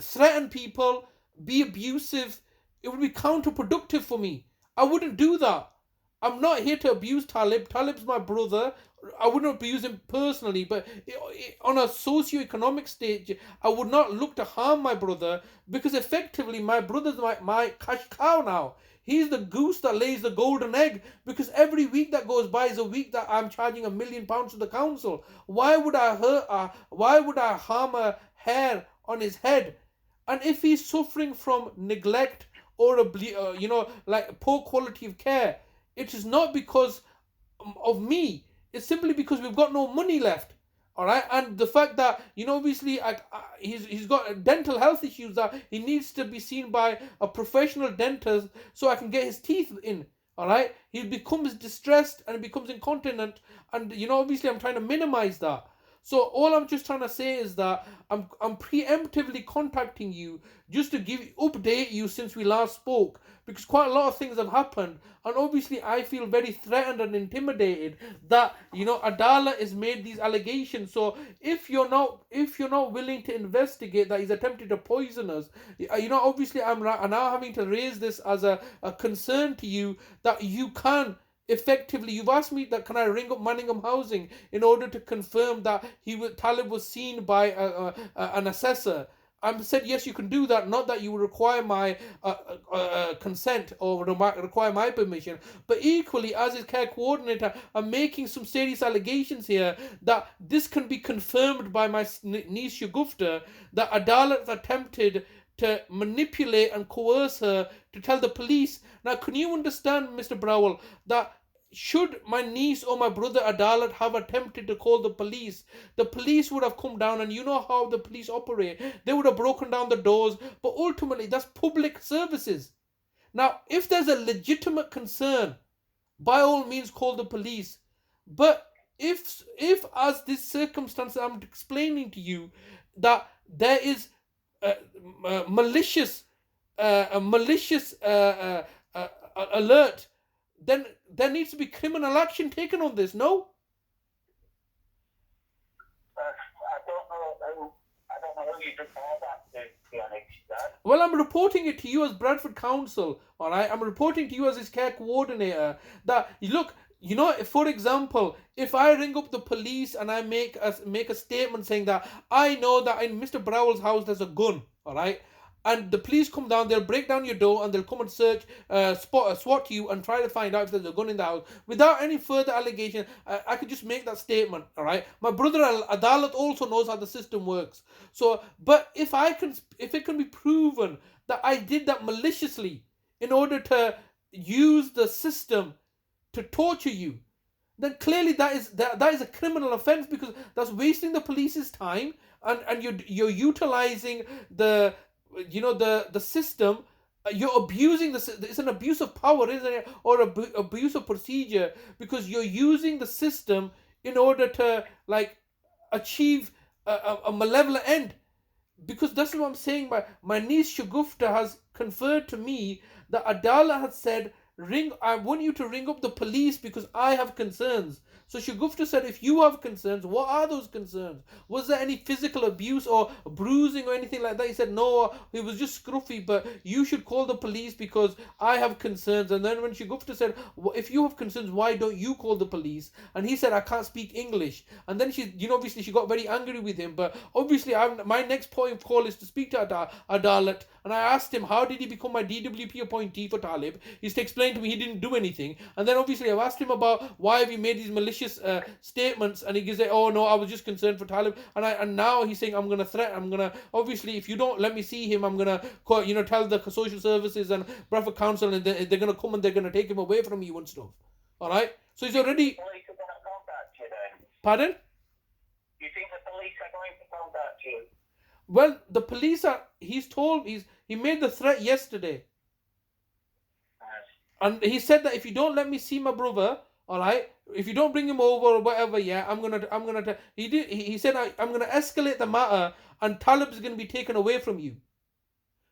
threaten people, be abusive. It would be counterproductive for me. I wouldn't do that. I'm not here to abuse Talib. Talib's my brother. I wouldn't abuse him personally, but on a socio-economic stage, I would not look to harm my brother, because effectively my brother's my cash cow now. He's the goose that lays the golden egg, because every week that goes by is a week that I'm charging £1 million to the council. Why would I harm a hair on his head? And if he's suffering from neglect or like poor quality of care. It is not because of me. It's simply because we've got no money left. All right, and the fact that obviously he's got dental health issues that he needs to be seen by a professional dentist so I can get his teeth in. All right, he becomes distressed and becomes incontinent, and obviously I'm trying to minimize that. So all I'm just trying to say is that I'm preemptively contacting you just to update you since we last spoke, because quite a lot of things have happened, and obviously I feel very threatened and intimidated that Adalat has made these allegations. So if you're not willing to investigate that he's attempted to poison us, obviously I'm now having to raise this as a concern to you, that you can effectively, you've asked me that can I ring up Manningham Housing in order to confirm that Talib was seen by an assessor. I said yes, you can do that. Not that you require my consent or require my permission, but equally, as his care coordinator, I'm making some serious allegations here that this can be confirmed by my niece Shagufta, that Adalat attempted to manipulate and coerce her to tell the police. Now, can you understand, Mr. Browell, that should my niece or my brother Adalat have attempted to call the police would have come down, and you know how the police operate. They would have broken down the doors, but ultimately that's public services. Now, if there's a legitimate concern, by all means call the police. But if as this circumstance I'm explaining to you, that there is malicious alert, then there needs to be criminal action taken on this. No? I don't know who you report that to be honest, Dad. Well, I'm reporting it to you as Bradford Council, all right? I'm reporting to you as his care coordinator that, look, for example, if I ring up the police and I make a statement saying that I know that in Mr. Browell's house there's a gun, all right? And the police come down, they'll break down your door and they'll come and search, SWAT you and try to find out if there's a gun in the house. Without any further allegation, I could just make that statement, all right? My brother Adalat also knows how the system works. So, but if it can be proven that I did that maliciously in order to use the system to torture you, then clearly that is a criminal offense, because that's wasting the police's time, and you're utilizing the system. You're abusing it's an abuse of power, isn't it, or abuse of procedure, because you're using the system in order to achieve a malevolent end. Because that's what I'm saying. My niece Shagufta has conferred to me that Adalat had said, I want you to ring up the police because I have concerns. So Shagufta said, if you have concerns, what are those concerns? Was there any physical abuse or bruising or anything like that? He said, no, it was just scruffy, but you should call the police because I have concerns. And then when Shagufta said, if you have concerns, why don't you call the police? And he said, I can't speak English. And then obviously she got very angry with him. But obviously my next point of call is to speak to Adalat. And I asked him, how did he become my DWP appointee for Talib? He's to explain to me he didn't do anything. And then obviously I've asked him about why have you made these malicious statements, and he gives it, oh no, I was just concerned for Talib. And now he's saying, I'm gonna obviously, if you don't let me see him, I'm gonna tell the social services and Bradford Council, and they're gonna come and they're gonna take him away from you and stuff. All right, so he's already. Police are going to contact you then? Pardon? You think the police are going to contact you? Well, the police are. He made the threat yesterday, and he said that if you don't let me see my brother, all right, if you don't bring him over or whatever, yeah, I'm gonna. He said I'm gonna escalate the matter, and Talib is gonna be taken away from you.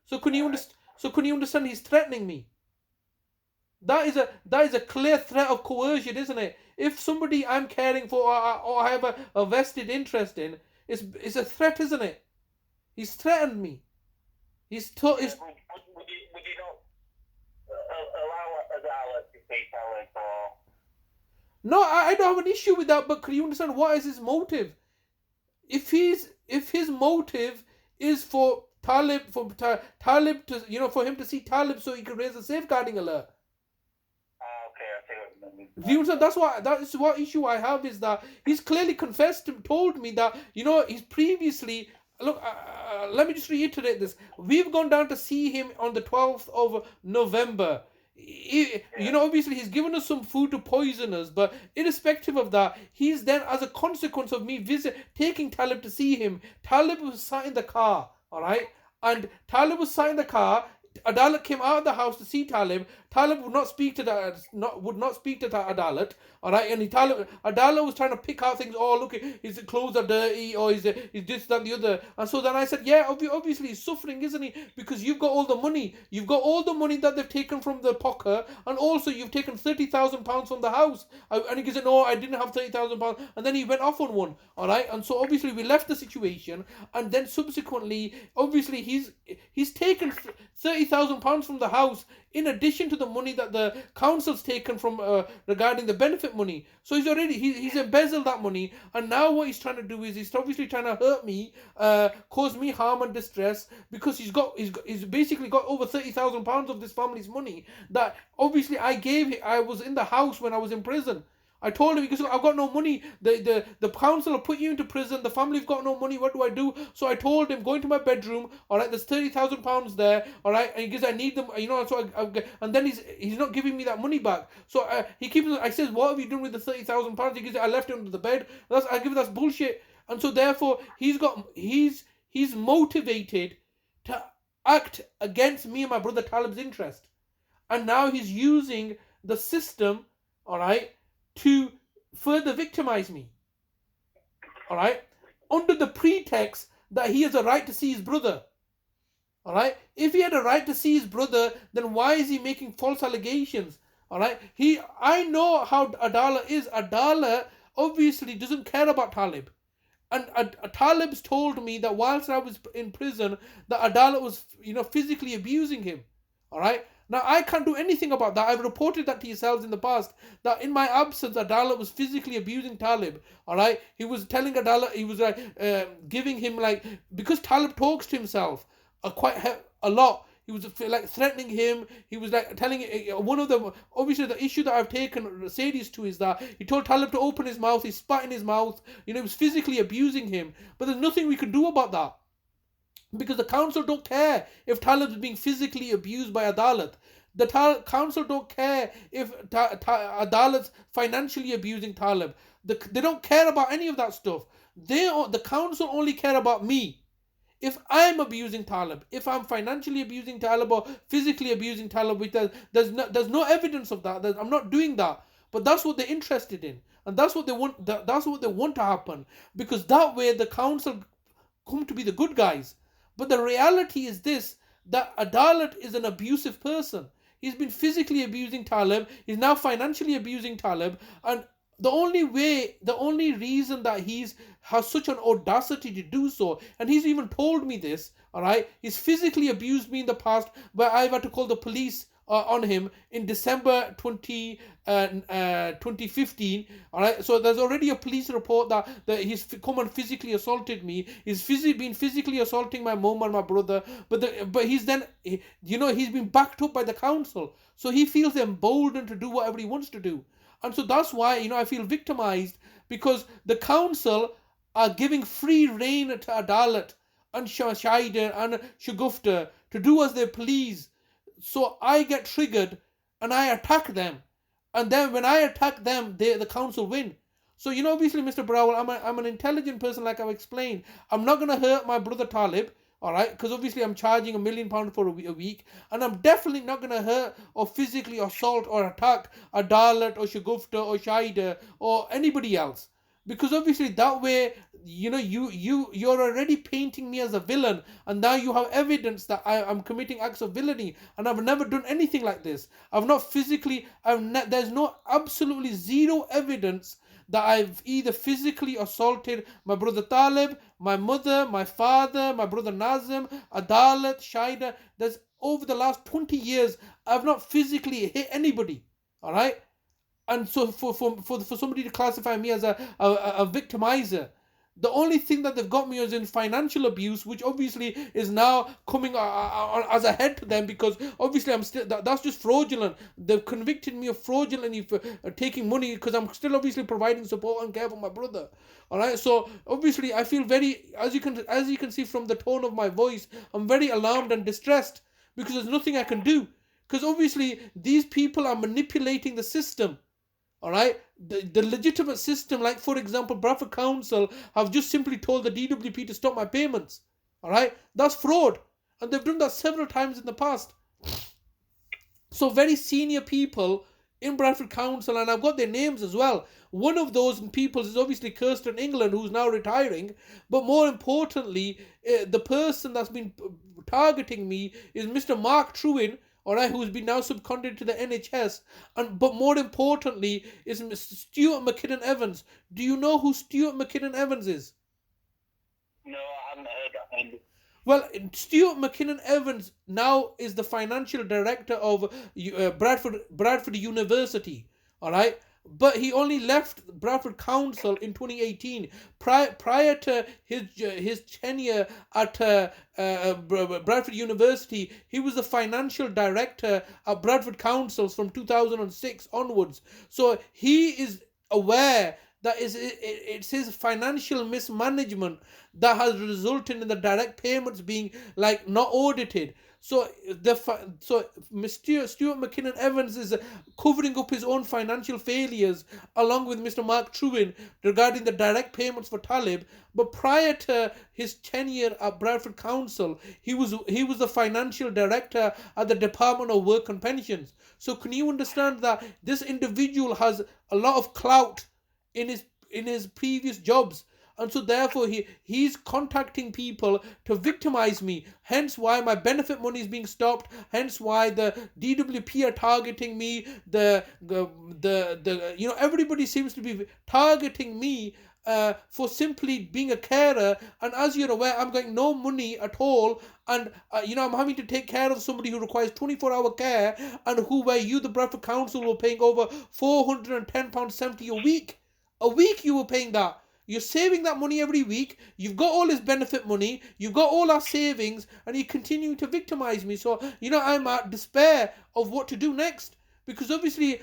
So can you understand? He's threatening me. That is a clear threat of coercion, isn't it? If somebody I'm caring for or I have a vested interest in, it's a threat, isn't it? He's threatened me. Would you not allow Adalat to see Talib or? No, I don't have an issue with that, but can you understand what is his motive? If his motive is for Talib Talib to for him to see Talib so he can raise a safeguarding alert. Okay, I see what you mean. Do you understand? That's what issue I have, is that he's clearly told me that he's previously look, let me just reiterate this. We've gone down to see him on the 12th of November. You know, obviously he's given us some food to poison us, but irrespective of that, he's then, as a consequence of me taking Talib to see him, Talib was sat in the car, all right, and Talib was sat in the car. Adalat came out of the house to see Talib. Talib would not speak to Adalat. All right, and Adalat was trying to pick out things. Oh, look, his clothes are dirty, or he's this, that, and the other. And so then I said, yeah, obviously he's suffering, isn't he? Because you've got all the money. You've got all the money that they've taken from the pocket, and also you've taken £30,000 from the house. And he said, no, I didn't have £30,000. And then he went off on one. All right, and so obviously we left the situation, and then subsequently, obviously he's taken £30,000 from the house, in addition to the money that the council's taken from regarding the benefit money. So he's embezzled that money, and now what he's trying to do is he's obviously trying to hurt me, cause me harm and distress, because he's basically got over £30,000 of this family's money that obviously I was in the house when I was in prison. I told him, because I've got no money. The council will put you into prison. The family have got no money. What do I do? So I told him, go into my bedroom. All right, there's £30,000 there. All right, and he goes, I need them. You know, so and then he's not giving me that money back. So he keeps. I says, what have you done with the £30,000? He goes, I left it under the bed. That's bullshit. And so therefore he's motivated to act against me and my brother Talib's interest, and now he's using the system. All right, to further victimize me, all right, under the pretext that he has a right to see his brother, all right. If he had a right to see his brother, then why is he making false allegations, all right? I know how Adalat is. Adalat obviously doesn't care about Talib, and Talib's told me that whilst I was in prison, that Adalat was, physically abusing him, all right. Now, I can't do anything about that. I've reported that to yourselves in the past, that in my absence, Adalat was physically abusing Talib, all right? He was telling Adalat, he was giving him, because Talib talks to himself a lot, he was threatening him. He was telling one of them, obviously the issue that I've taken Sadie's to is that he told Talib to open his mouth, he spat in his mouth, he was physically abusing him. But there's nothing we could do about that, because the council don't care if Talib is being physically abused by Adalat. The council don't care if Adalat's financially abusing Talib. They don't care about any of that stuff. The council only care about me. If I'm abusing Talib, if I'm financially abusing Talib or physically abusing Talib, there's no evidence of that. I'm not doing that. But that's what they're interested in, and that's what they want. That's what they want to happen, because that way the council come to be the good guys. But the reality is this, that Adalat is an abusive person. He's been physically abusing Talib. He's now financially abusing Talib. And the only reason that has such an audacity to do so, and he's even told me this, all right, he's physically abused me in the past, where I've had to call the police on him in December 2015. All right, so there's already a police report that he's come and physically assaulted me. He's been physically assaulting my mom and my brother. But he's been backed up by the council, so he feels emboldened to do whatever he wants to do. And so that's why I feel victimized, because the council are giving free rein to Adalat and Shaida and Shagufta to do as they please. So I get triggered and I attack them, and then when I attack them, the council win. So obviously, Mr. Browell, I'm an intelligent person, like I've explained. I'm not gonna hurt my brother Talib, all right? Because obviously I'm charging £1 million for a week, and I'm definitely not gonna hurt or physically assault or attack Adalat or Shagufta or Shaida or anybody else. Because obviously that way, you're already painting me as a villain, and now you have evidence that I'm committing acts of villainy, and I've never done anything like this. There's absolutely zero evidence that I've either physically assaulted my brother Talib, my mother, my father, my brother Nazim, Adalat, Shaida. There's over the last 20 years, I've not physically hit anybody, all right? And so for somebody to classify me as a victimizer, The only thing that they've got me is in financial abuse, which obviously is now coming as a head to them, because obviously I'm still that's just fraudulent. They've convicted me of fraudulently for taking money, because I'm still obviously providing support and care for my brother. All right, so obviously I feel very, as you can see from the tone of my voice, I'm very alarmed and distressed, because there's nothing I can do, because obviously these people are manipulating the system. All right, the legitimate system, like for example Bradford Council have just simply told the DWP to stop my payments. All right, that's fraud, and they've done that several times in the past. So very senior people in Bradford Council, and I've got their names as well. One of those people is obviously Kirsten England, who's now retiring, but more importantly, the person that's been targeting me is Mr. Mark Trewin, all right, who's been now subcontracted to the NHS, and but more importantly is Mr. Stuart McKinnon Evans. Do you know who Stuart McKinnon Evans is? No, I haven't heard that. Well, Stuart McKinnon Evans now is the financial director of Bradford University. All right, but he only left Bradford Council in 2018. Prior to his tenure at Bradford University, he was the financial director at Bradford Council from 2006 onwards. So he is aware that it's his financial mismanagement that has resulted in the direct payments being like not audited. So Mr. Stuart McKinnon Evans is covering up his own financial failures along with Mr. Mark Trewin regarding the direct payments for Talib. But prior to his tenure at Bradford Council, he was the financial director at the Department of Work and Pensions. So can you understand that this individual has a lot of clout in his previous jobs, and so therefore he's contacting people to victimize me, hence why my benefit money is being stopped, hence why the DWP are targeting me, the everybody seems to be targeting me for simply being a carer. And as you're aware, I'm getting no money at all, and I'm having to take care of somebody who requires 24-hour care, and where you, the Bradford Council, were paying over £410.70 a week. A week you were paying that. You're saving that money every week. You've got all his benefit money. You've got all our savings, and you continue to victimize me. So, I'm at despair of what to do next, because obviously,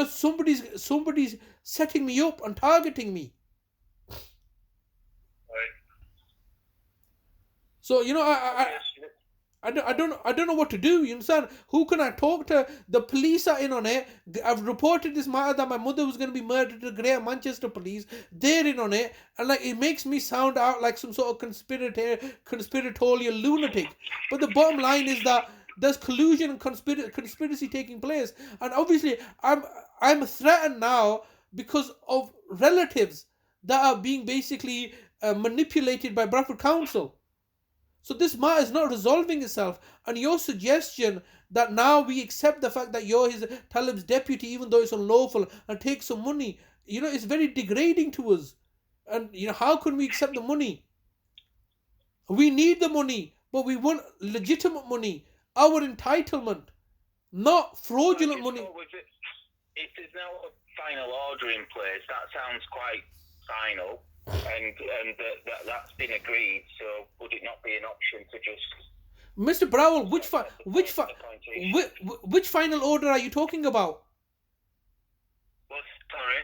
somebody's setting me up and targeting me. So, I don't know what to do. You understand? Who can I talk to? The police are in on it. I've reported this matter that my mother was going to be murdered to Greater Manchester Police. They're in on it, and it makes me sound out like some sort of conspiratorial lunatic. But the bottom line is that there's collusion and conspiracy taking place, and obviously I'm threatened now because of relatives that are being basically manipulated by Bradford Council. So this matter is not resolving itself, and your suggestion that now we accept the fact that you're his Talib's deputy, even though it's unlawful, and take some money, it's very degrading to us. And how can we accept the money? We need the money, but we want legitimate money, our entitlement, not fraudulent money. If there's no final order in place, that sounds quite final. And that's been agreed. So would it not be an option to just? Mr. Browell, which final order are you talking about? Sorry.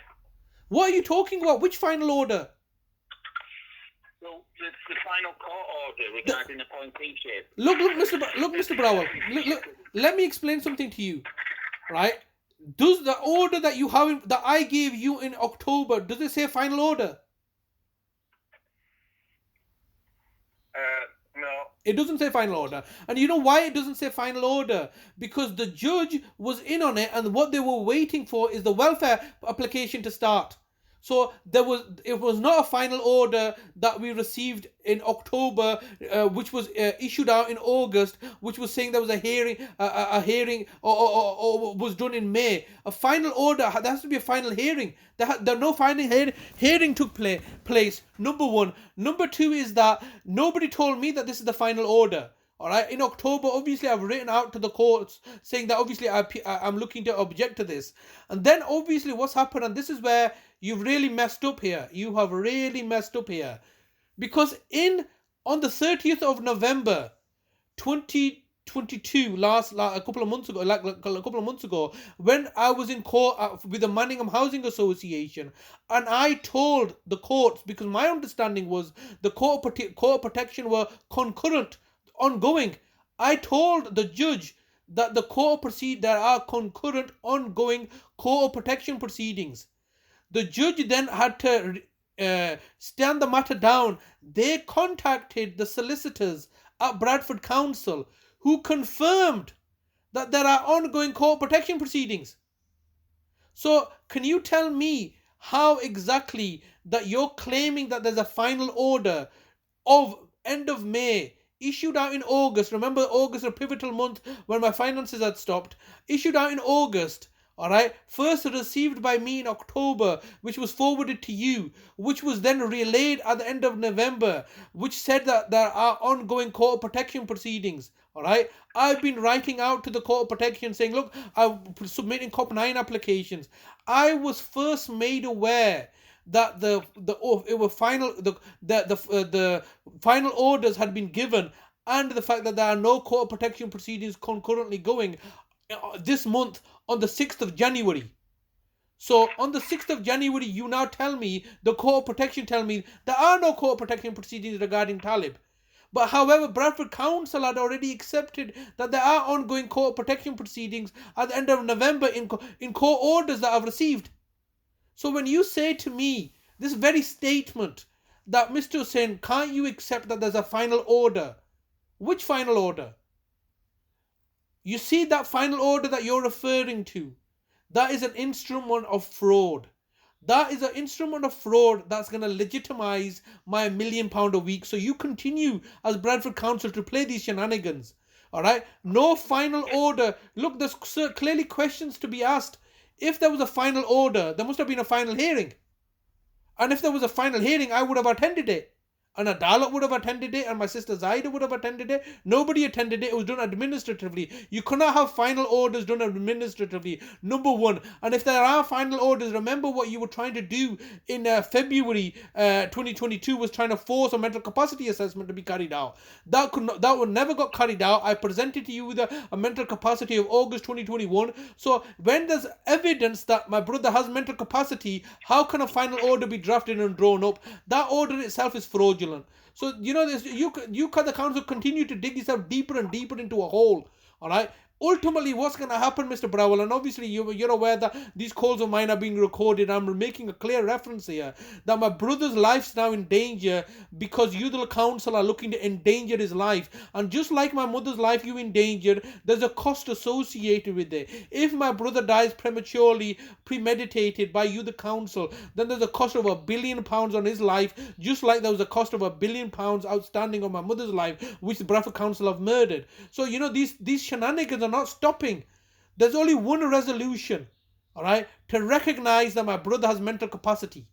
What are you talking about? Which final order? Well, the final court order regarding appointeeship. Look, Mr. Browell. Look. Let me explain something to you. Right? Does the order that I gave you in October, does it say final order? No. It doesn't say final order. And you know why it doesn't say final order? Because the judge was in on it, and what they were waiting for is the welfare application to start. So it was not a final order that we received in October, which was issued out in August, which was saying there was a hearing or was done in May. A final order, there has to be a final hearing. There no final hearing took place. Number one. Number two is that nobody told me that this is the final order. All right. In October, obviously, I've written out to the courts saying that obviously I'm looking to object to this. And then obviously what's happened, and this is where you've really messed up here. You have really messed up here. Because on the 30th of November, 2022, a couple of months ago, when I was in court with the Manningham Housing Association, and I told the courts, because my understanding was the court of protection were concurrent, ongoing. I told the judge that there are concurrent, ongoing court of protection proceedings. The judge then had to stand the matter down. They contacted the solicitors at Bradford Council, who confirmed that there are ongoing court protection proceedings. So can you tell me how exactly that you're claiming that there's a final order of end of May issued out in August? Remember, August, a pivotal month when my finances had stopped. Issued out in August. All right, first received by me in October, which was forwarded to you, which was then relayed at the end of November, which said that there are ongoing court of protection proceedings. All right, I've been writing out to the court of protection saying, look, I'm submitting COP9 applications. I was first made aware that the final orders had been given, and the fact that there are no court of protection proceedings concurrently going this month on the 6th of January. So on the 6th of January, you now tell me, the court of protection tell me, there are no court of protection proceedings regarding Talib. But however, Bradford Council had already accepted that there are ongoing court of protection proceedings at the end of November in court orders that I've received. So when you say to me, this very statement, that Mr. Hussain, can't you accept that there's a final order? Which final order? You see that final order that you're referring to, that is an instrument of fraud. That is an instrument of fraud that's going to legitimize my £1 million a week. So you continue as Bradford Council to play these shenanigans. All right? No final order. Look, there's clearly questions to be asked. If there was a final order, there must have been a final hearing. And if there was a final hearing, I would have attended it. And Adalat would have attended it, and my sister Zaida would have attended it. Nobody attended it. It was done administratively. You cannot have final orders done administratively, number one. And if there are final orders, remember what you were trying to do in February 2022 was trying to force a mental capacity assessment to be carried out. That would never got carried out. I presented to you with a mental capacity of August 2021. So when there's evidence that my brother has mental capacity, how can a final order be drafted and drawn up? That order itself is fraudulent. So this, the council continue to dig yourself deeper and deeper into a hole. All right. Ultimately, what's going to happen, Mr. Browell, and obviously you're aware that these calls of mine are being recorded. I'm making a clear reference here that my brother's life's now in danger because you, the council, are looking to endanger his life. And just like my mother's life you endangered, there's a cost associated with it. If my brother dies prematurely, premeditated by you, the council, then there's a cost of £1 billion on his life, just like there was a cost of £1 billion outstanding on my mother's life, which the Bradford Council have murdered. So, these shenanigans are not stopping. There's only one resolution, all right, to recognize that my brother has mental capacity.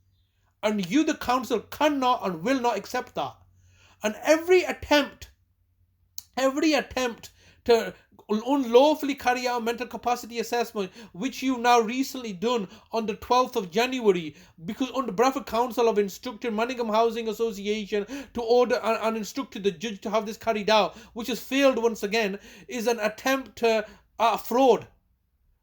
And you, the council, cannot and will not accept that. And every attempt to unlawfully carry out a mental capacity assessment, which you've now recently done on the 12th of January, because under Bradford Council have instructed Manningham Housing Association to order and instructed the judge to have this carried out, which has failed once again, is an attempt at fraud.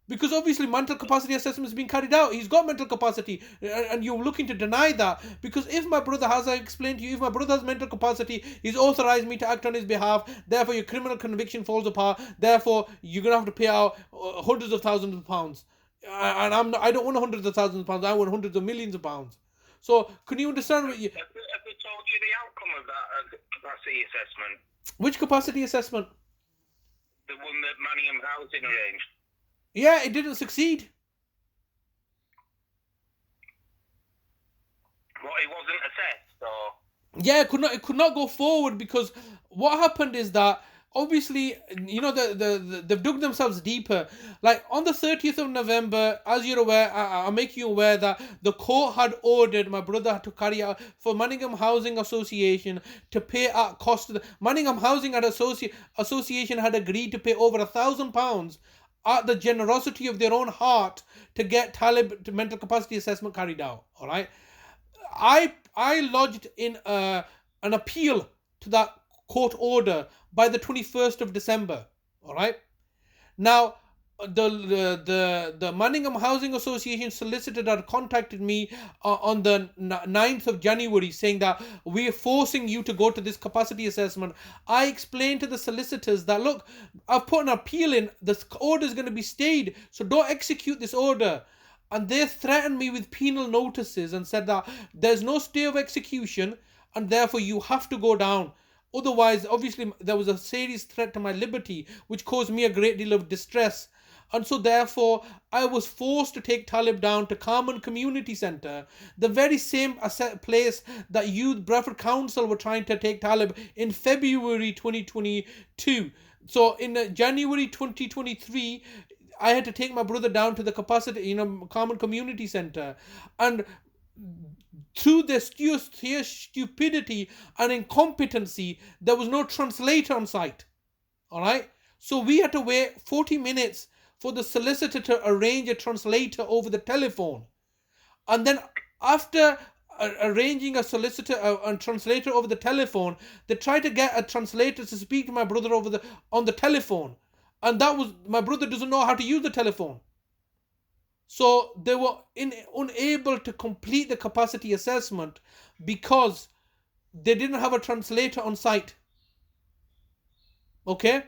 Because obviously mental capacity assessment is being carried out. He's got mental capacity and you're looking to deny that. Because if my brother has, I explained to you, if my brother has mental capacity, he's authorized me to act on his behalf. Therefore, your criminal conviction falls apart. Therefore, you're going to have to pay out hundreds of thousands of pounds. And I don't want hundreds of thousands of pounds. I want hundreds of millions of pounds. So, can you understand what you... Have they told you the outcome of that capacity assessment? Which capacity assessment? The one that Manningham Housing arranged. Yeah, it didn't succeed. Well, it wasn't assessed, or... Yeah, it could not go forward because what happened is that obviously, they've dug themselves deeper. Like on the 30th of November, as you're aware, I'll make you aware that the court had ordered my brother to carry out for Manningham Housing Association to pay at cost. Manningham Housing Association had agreed to pay over £1,000 at the generosity of their own heart to get Talib mental capacity assessment carried out. All right, I lodged in an appeal to that court order by the 21st of December. All right. Now, the Manningham Housing Association solicitor had contacted me on the 9th of January saying that we are forcing you to go to this capacity assessment. I explained to the solicitors that, look, I've put an appeal in, this order is going to be stayed, so don't execute this order. And they threatened me with penal notices and said that there's no stay of execution and therefore you have to go down. Otherwise, obviously, there was a serious threat to my liberty, which caused me a great deal of distress. And so, therefore, I was forced to take Talib down to Carmen Community Centre, the very same place that Youth Bradford Council were trying to take Talib in February 2022. So, in January 2023, I had to take my brother down to the Carmen Community Centre. And through their stupidity and incompetency, there was no translator on site. All right. So we had to wait 40 minutes for the solicitor to arrange a translator over the telephone. And then after arranging a solicitor and translator over the telephone, they tried to get a translator to speak to my brother on the telephone. And my brother doesn't know how to use the telephone. So they were unable to complete the capacity assessment because they didn't have a translator on site. Okay?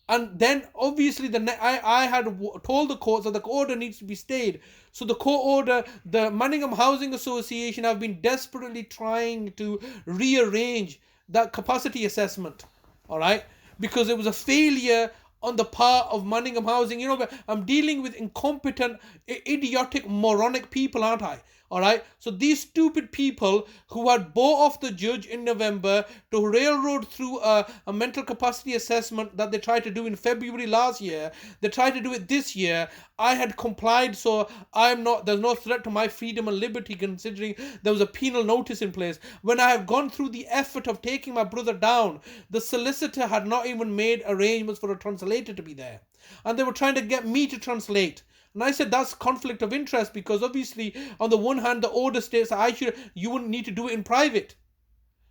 And then obviously I had told the court that the order needs to be stayed. So the court order, the Manningham Housing Association have been desperately trying to rearrange that capacity assessment. All right? Because it was a failure on the part of Manningham Housing. I'm dealing with incompetent, idiotic, moronic people, aren't I? All right. So these stupid people who had bought off the judge in November to railroad through a mental capacity assessment that they tried to do in February last year, they tried to do it this year. I had complied, so there's no threat to my freedom and liberty considering there was a penal notice in place. When I have gone through the effort of taking my brother down, the solicitor had not even made arrangements for a translator to be there. And they were trying to get me to translate. And I said that's conflict of interest because obviously on the one hand the order states that you wouldn't need to do it in private.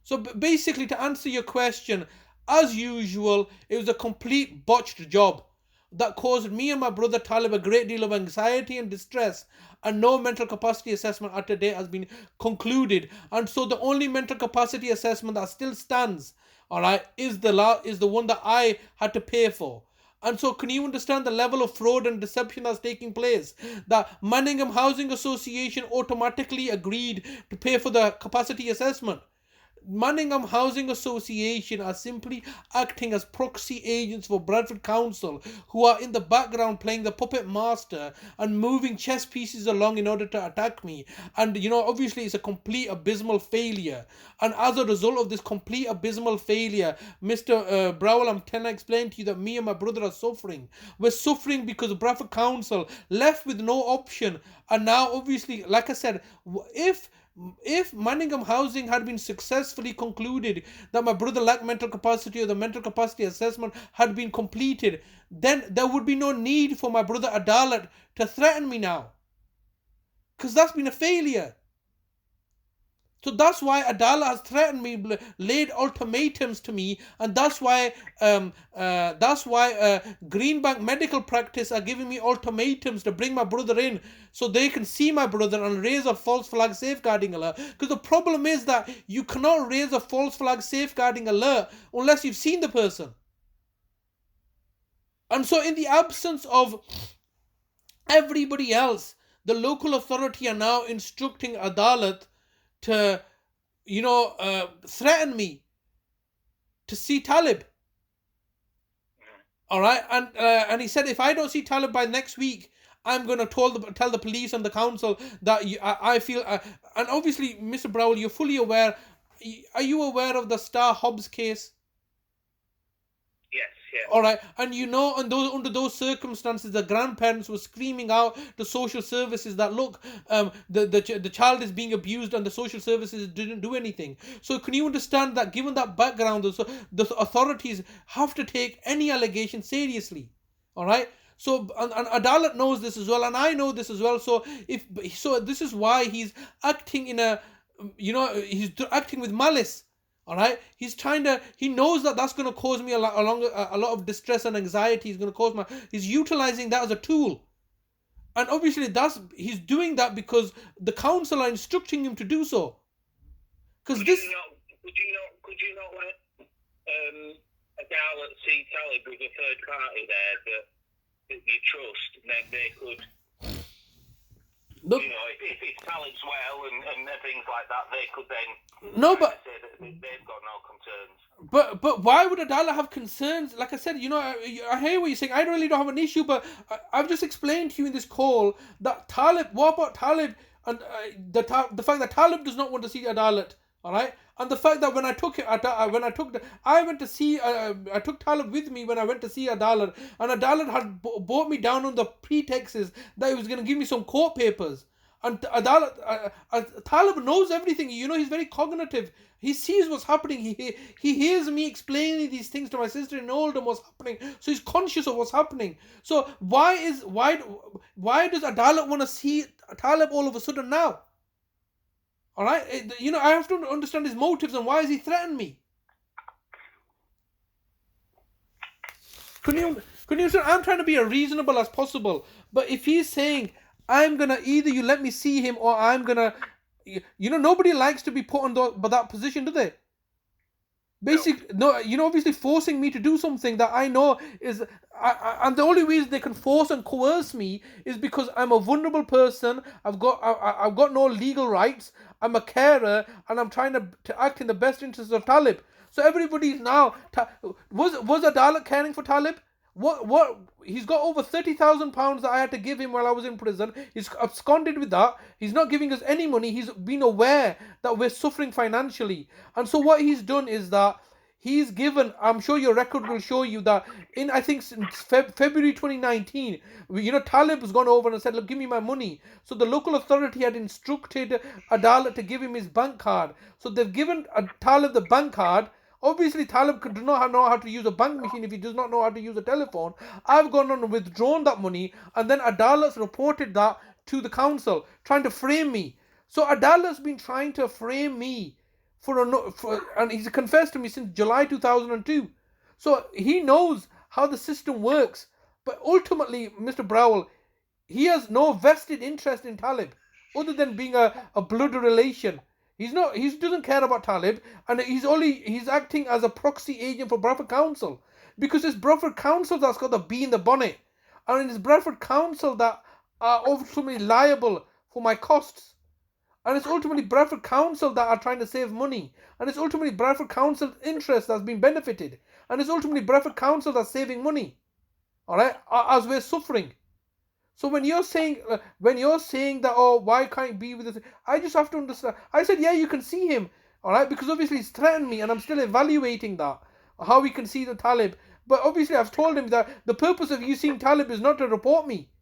So basically, to answer your question, as usual, it was a complete botched job that caused me and my brother Talib a great deal of anxiety and distress, and no mental capacity assessment at today has been concluded. And so the only mental capacity assessment that still stands, all right, is the one that I had to pay for. And so can you understand the level of fraud and deception that's taking place? That Manningham Housing Association automatically agreed to pay for the capacity assessment. Manningham Housing Association are simply acting as proxy agents for Bradford Council, who are in the background playing the puppet master and moving chess pieces along in order to attack me. And obviously it's a complete abysmal failure. And as a result of this complete abysmal failure, Mr. Browell, I'm trying to explain to you that me and my brother are suffering. We're suffering because Bradford Council left with no option. And now obviously, like I said, if Manningham Housing had been successfully concluded that my brother lacked mental capacity or the mental capacity assessment had been completed, then there would be no need for my brother Adalat to threaten me now. Because that's been a failure. So that's why Adalat has threatened me, laid ultimatums to me, and that's why Greenbank Medical Practice are giving me ultimatums to bring my brother in so they can see my brother and raise a false flag safeguarding alert. Because the problem is that you cannot raise a false flag safeguarding alert unless you've seen the person. And so in the absence of everybody else, the local authority are now instructing Adalat to, threaten me to see Talib. All right, and he said if I don't see Talib by next week, I'm going to tell the police and the council that I feel. And obviously, Mr. Browell, you're fully aware. Are you aware of the Star Hobbs case? Yes, yes. All right, and under those circumstances, the grandparents were screaming out to social services that look, the child is being abused, and the social services didn't do anything. So, can you understand that? Given that background, the authorities have to take any allegation seriously. All right. So, and Adalat knows this as well, and I know this as well. So, this is why he's acting in a, he's acting with malice. All right, he knows that that's going to cause me a lot of distress and anxiety. He's going to cause he's utilizing that as a tool, and obviously he's doing that because the council are instructing him to do so. Because could you not let a gal at Sea Talib with a third party there that you trust, and then they could. Look, if it's Talib's well and things like that, they could then say that they've got no concerns. But why would Adala have concerns? Like I said, I hear what you're saying. I really don't have an issue, but I've just explained to you in this call that Talib. What about Talib and the fact that Talib does not want to see Adalat? All right, and the fact that I took Talib with me when I went to see Adalat, and Adalat had brought me down on the pretexts that he was going to give me some court papers. And Talib knows everything. He's very cognitive. He sees what's happening. He hears me explaining these things to my sister in Oldham what's happening. So he's conscious of what's happening. So why does Adalat want to see Talib all of a sudden now? All right, I have to understand his motives and why is he threatening me? Can you say I'm trying to be as reasonable as possible, but if he's saying I'm gonna either you let me see him or I'm gonna, nobody likes to be put on that position, do they? Obviously forcing me to do something that I know is, and the only reason they can force and coerce me is because I'm a vulnerable person. I've got no legal rights. I'm a carer, and I'm trying to act in the best interest of Talib. So everybody's now was Adalat caring for Talib? What he's got over £30,000 that I had to give him while I was in prison. He's absconded with that. He's not giving us any money. He's been aware that we're suffering financially, and so what he's done is that he's given. I'm sure your record will show you that in I think since February 2019, Talib has gone over and said, "Look, give me my money." So the local authority had instructed Adalat to give him his bank card. So they've given Talib the bank card. Obviously, Talib do not know how to use a bank machine if he does not know how to use a telephone. I've gone on and withdrawn that money, and then Adalat's reported that to the council, trying to frame me. So Adalat's been trying to frame me and he's confessed to me since July 2002. So he knows how the system works. But ultimately, Mr. Browell, he has no vested interest in Talib, other than being a blood relation. He doesn't care about Talib, and he's acting as a proxy agent for Bradford Council, because it's Bradford Council that's got the bee in the bonnet, and it's Bradford Council that are ultimately liable for my costs, and it's ultimately Bradford Council that are trying to save money, and it's ultimately Bradford Council's interest that's been benefited, and it's ultimately Bradford Council that's saving money, all right, as we're suffering. So when you're saying that, oh, why can't he be with us? I just have to understand. I said, yeah, you can see him, all right, because obviously he's threatened me, and I'm still evaluating that, how we can see the Talib. But obviously I've told him that the purpose of you seeing Talib is not to report me,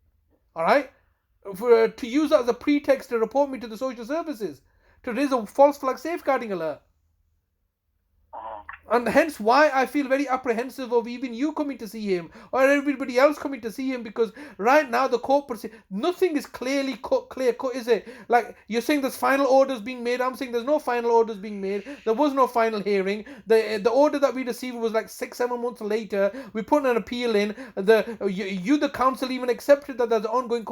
all right, to use that as a pretext to report me to the social services, to raise a false flag safeguarding alert. And hence why I feel very apprehensive of even you coming to see him or everybody else coming to see him, because right now the court nothing is clear cut, is it? Like you're saying there's final orders being made. I'm saying there's no final orders being made. There was no final hearing. The order that we received was like 6-7 months later. We put an appeal in. The council even accepted that there's an ongoing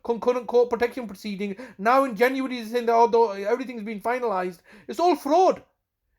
concurrent court protection proceeding. Now in January is saying that although everything's been finalized, it's all fraud.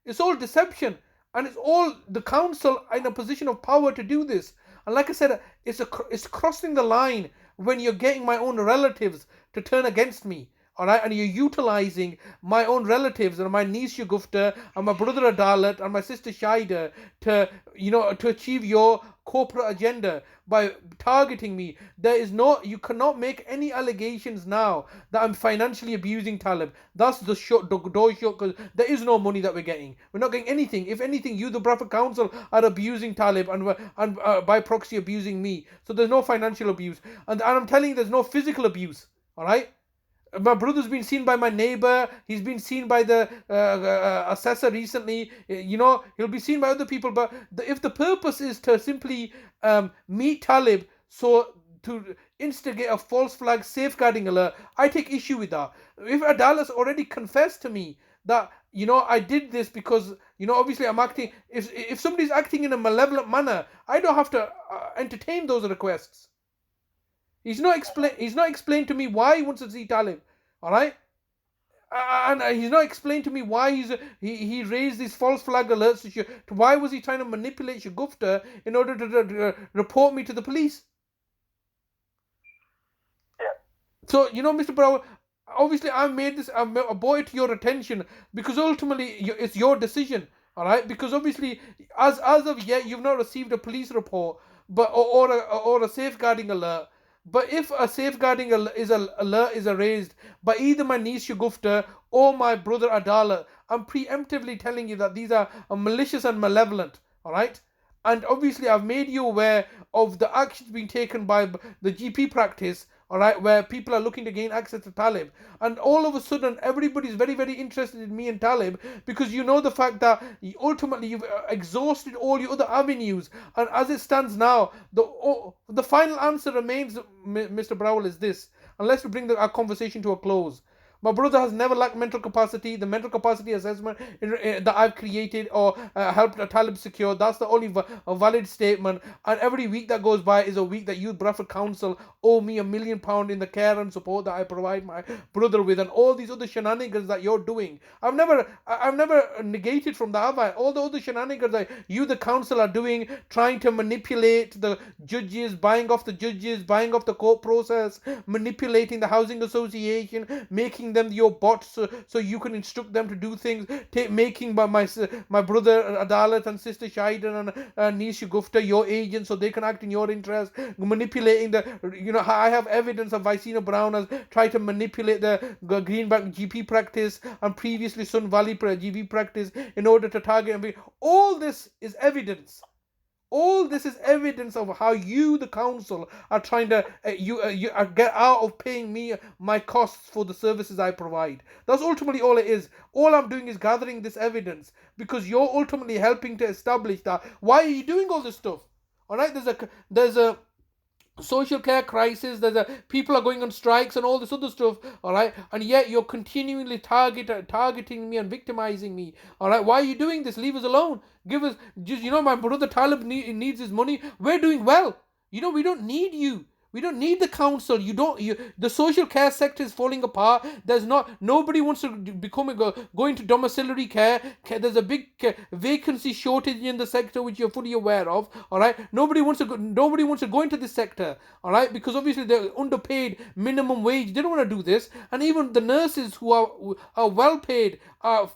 It's all deception. And it's all the council in a position of power to do this. And like I said, it's crossing the line when you're getting my own relatives to turn against me. all right, and you're utilizing my own relatives and my niece Shagufta and my brother Adalat and my sister Shaida to, to achieve your corporate agenda by targeting me. You cannot make any allegations now that I'm financially abusing Talib. That's the door shut, because there is no money that we're getting. We're not getting anything. If anything, you, the Bradford Council, are abusing Talib and by proxy abusing me. So there's no financial abuse. And I'm telling you, there's no physical abuse. All right? My brother's been seen by my neighbor. He's been seen by the assessor recently. He'll be seen by other people. But if the purpose is to simply meet Talib, so to instigate a false flag safeguarding alert, I take issue with that. If Adalat's already confessed to me that, I did this because, obviously I'm acting. If somebody's acting in a malevolent manner, I don't have to entertain those requests. He's not explained to me why he wants to see Talib. All right, and he's not explained to me why he raised these false flag alerts. Why was he trying to manipulate Shagufta in order to report me to the police? Yeah. So Mr. Browell, obviously I brought it to your attention because ultimately it's your decision. All right, because obviously as of yet you've not received a police report, but or a safeguarding alert. But if a safeguarding alert is raised by either my niece Shagufta or my brother Adalat, I'm preemptively telling you that these are malicious and malevolent. All right, and obviously I've made you aware of the actions being taken by the GP practice. All right, where people are looking to gain access to Talib, and all of a sudden everybody's very, very interested in me and Talib because the fact that ultimately you've exhausted all your other avenues, and as it stands now, the final answer remains, Mr. Browell, is this. And let's bring our conversation to a close. My brother has never lacked mental capacity. The mental capacity assessment that I've created or helped Talib secure, that's the only valid statement. And every week that goes by is a week that you, Bradford Council, owe me £1 million in the care and support that I provide my brother with, and all these other shenanigans that you're doing. I've never negated from that, have I? All the other shenanigans that you, the council, are doing, trying to manipulate the judges, buying off the court process, manipulating the housing association, making them your bots so you can instruct them to do things, making my brother Adalat and sister Shaidan and niece Shagufta your agents so they can act in your interest, manipulating I have evidence of Vicina Brown has tried to manipulate the Greenbank GP practice and previously Sun Valley GP practice in order to target. All this is evidence. All this is evidence of how you, the council, are trying to get out of paying me my costs for the services I provide. That's ultimately all it is. All I'm doing is gathering this evidence because you're ultimately helping to establish that. Why are you doing all this stuff? All right, there's a social care crisis, people are going on strikes and all this other stuff, all right, and yet you're continually targeting me and victimizing me. All right, why are you doing this? Leave us alone. Give us just my brother Talib needs his money. We're doing well. We don't need you. We don't need the council. The social care sector is falling apart. Nobody wants to go into domiciliary care. There's a big vacancy shortage in the sector, which you're fully aware of. All right. Nobody wants to go into this sector. All right, because obviously they're underpaid minimum wage. They don't want to do this, and even the nurses who are well paid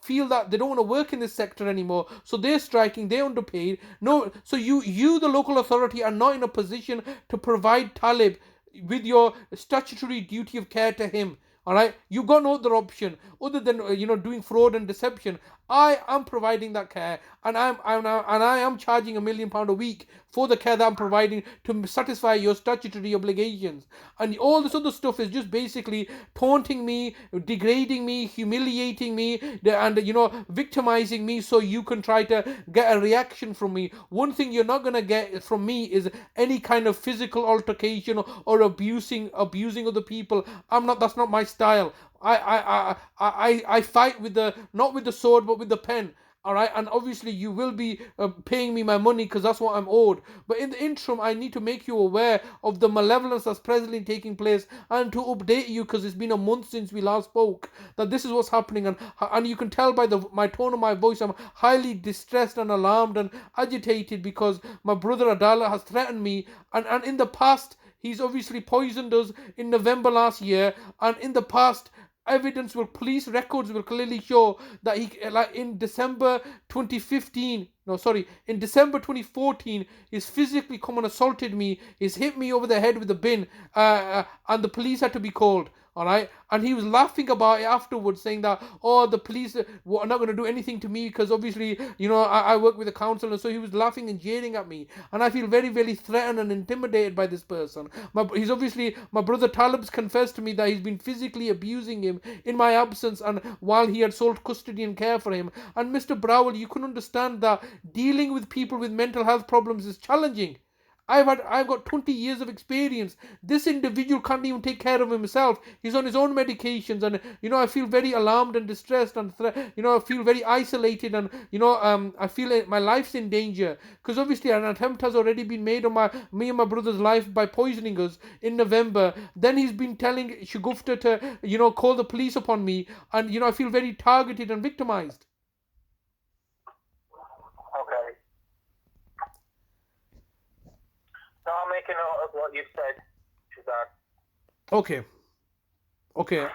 feel that they don't want to work in this sector anymore. So they're striking. They're underpaid. No, so you, the local authority, are not in a position to provide Talib with your statutory duty of care to him. All right, you've got no other option other than doing fraud and deception. I am providing that care, and I am charging £1 million a week for the care that I'm providing to satisfy your statutory obligations. And all this other stuff is just basically taunting me, degrading me, humiliating me, and victimizing me so you can try to get a reaction from me. One thing you're not gonna get from me is any kind of physical altercation or abusing other people. That's not my style. I fight not with the sword but with the pen. All right, and obviously you will be paying me my money because that's what I'm owed. But in the interim, I need to make you aware of the malevolence that's presently taking place and to update you, because it's been a month since we last spoke, that this is what's happening. And you can tell by my tone of my voice, I'm highly distressed and alarmed and agitated because my brother Adalat has threatened me. And in the past, he's obviously poisoned us in November last year. And in the past, evidence will, police records will clearly show that he, like in December 2015, no, sorry, in December 2014, he's physically come and assaulted me. He's hit me over the head with a bin, and the police had to be called. All right, and he was laughing about it afterwards, saying that, oh, the police are not going to do anything to me because obviously, you know, I work with the council, and so he was laughing and jeering at me, and I feel very, very threatened and intimidated by this person. He's obviously, my brother Talib's confessed to me that he's been physically abusing him in my absence and while he had sole custody and care for him. And Mr. Browell, you can understand that dealing with people with mental health problems is challenging. I've got 20 years of experience. This individual can't even take care of himself. He's on his own medications, and you know, I feel very alarmed and distressed, and you know, I feel very isolated, and you know, I feel my life's in danger because obviously an attempt has already been made on me and my brother's life by poisoning us in November. Then he's been telling Shagufta to, you know, call the police upon me, and you know, I feel very targeted and victimized. Okay. So I'll make a note of what you've said, Shazad. Okay. Okay.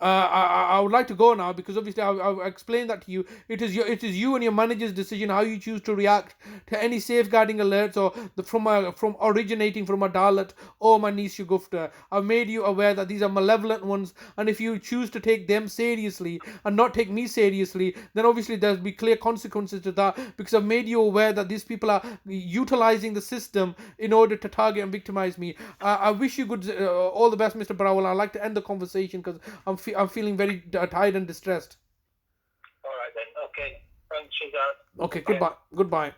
I would like to go now because obviously I'll explain that to you. It is you and your manager's decision how you choose to react to any safeguarding alerts or from originating from Adalat or my niece Shagufta. I've made you aware that these are malevolent ones, and if you choose to take them seriously and not take me seriously, then obviously there'll be clear consequences to that because I've made you aware that these people are utilizing the system in order to target and victimize me. I wish you good all the best, Mr. Browell. I'd like to end the conversation because I'm feeling very tired and distressed. All right then. Okay. Thanks, Shazad. Okay, goodbye. Goodbye.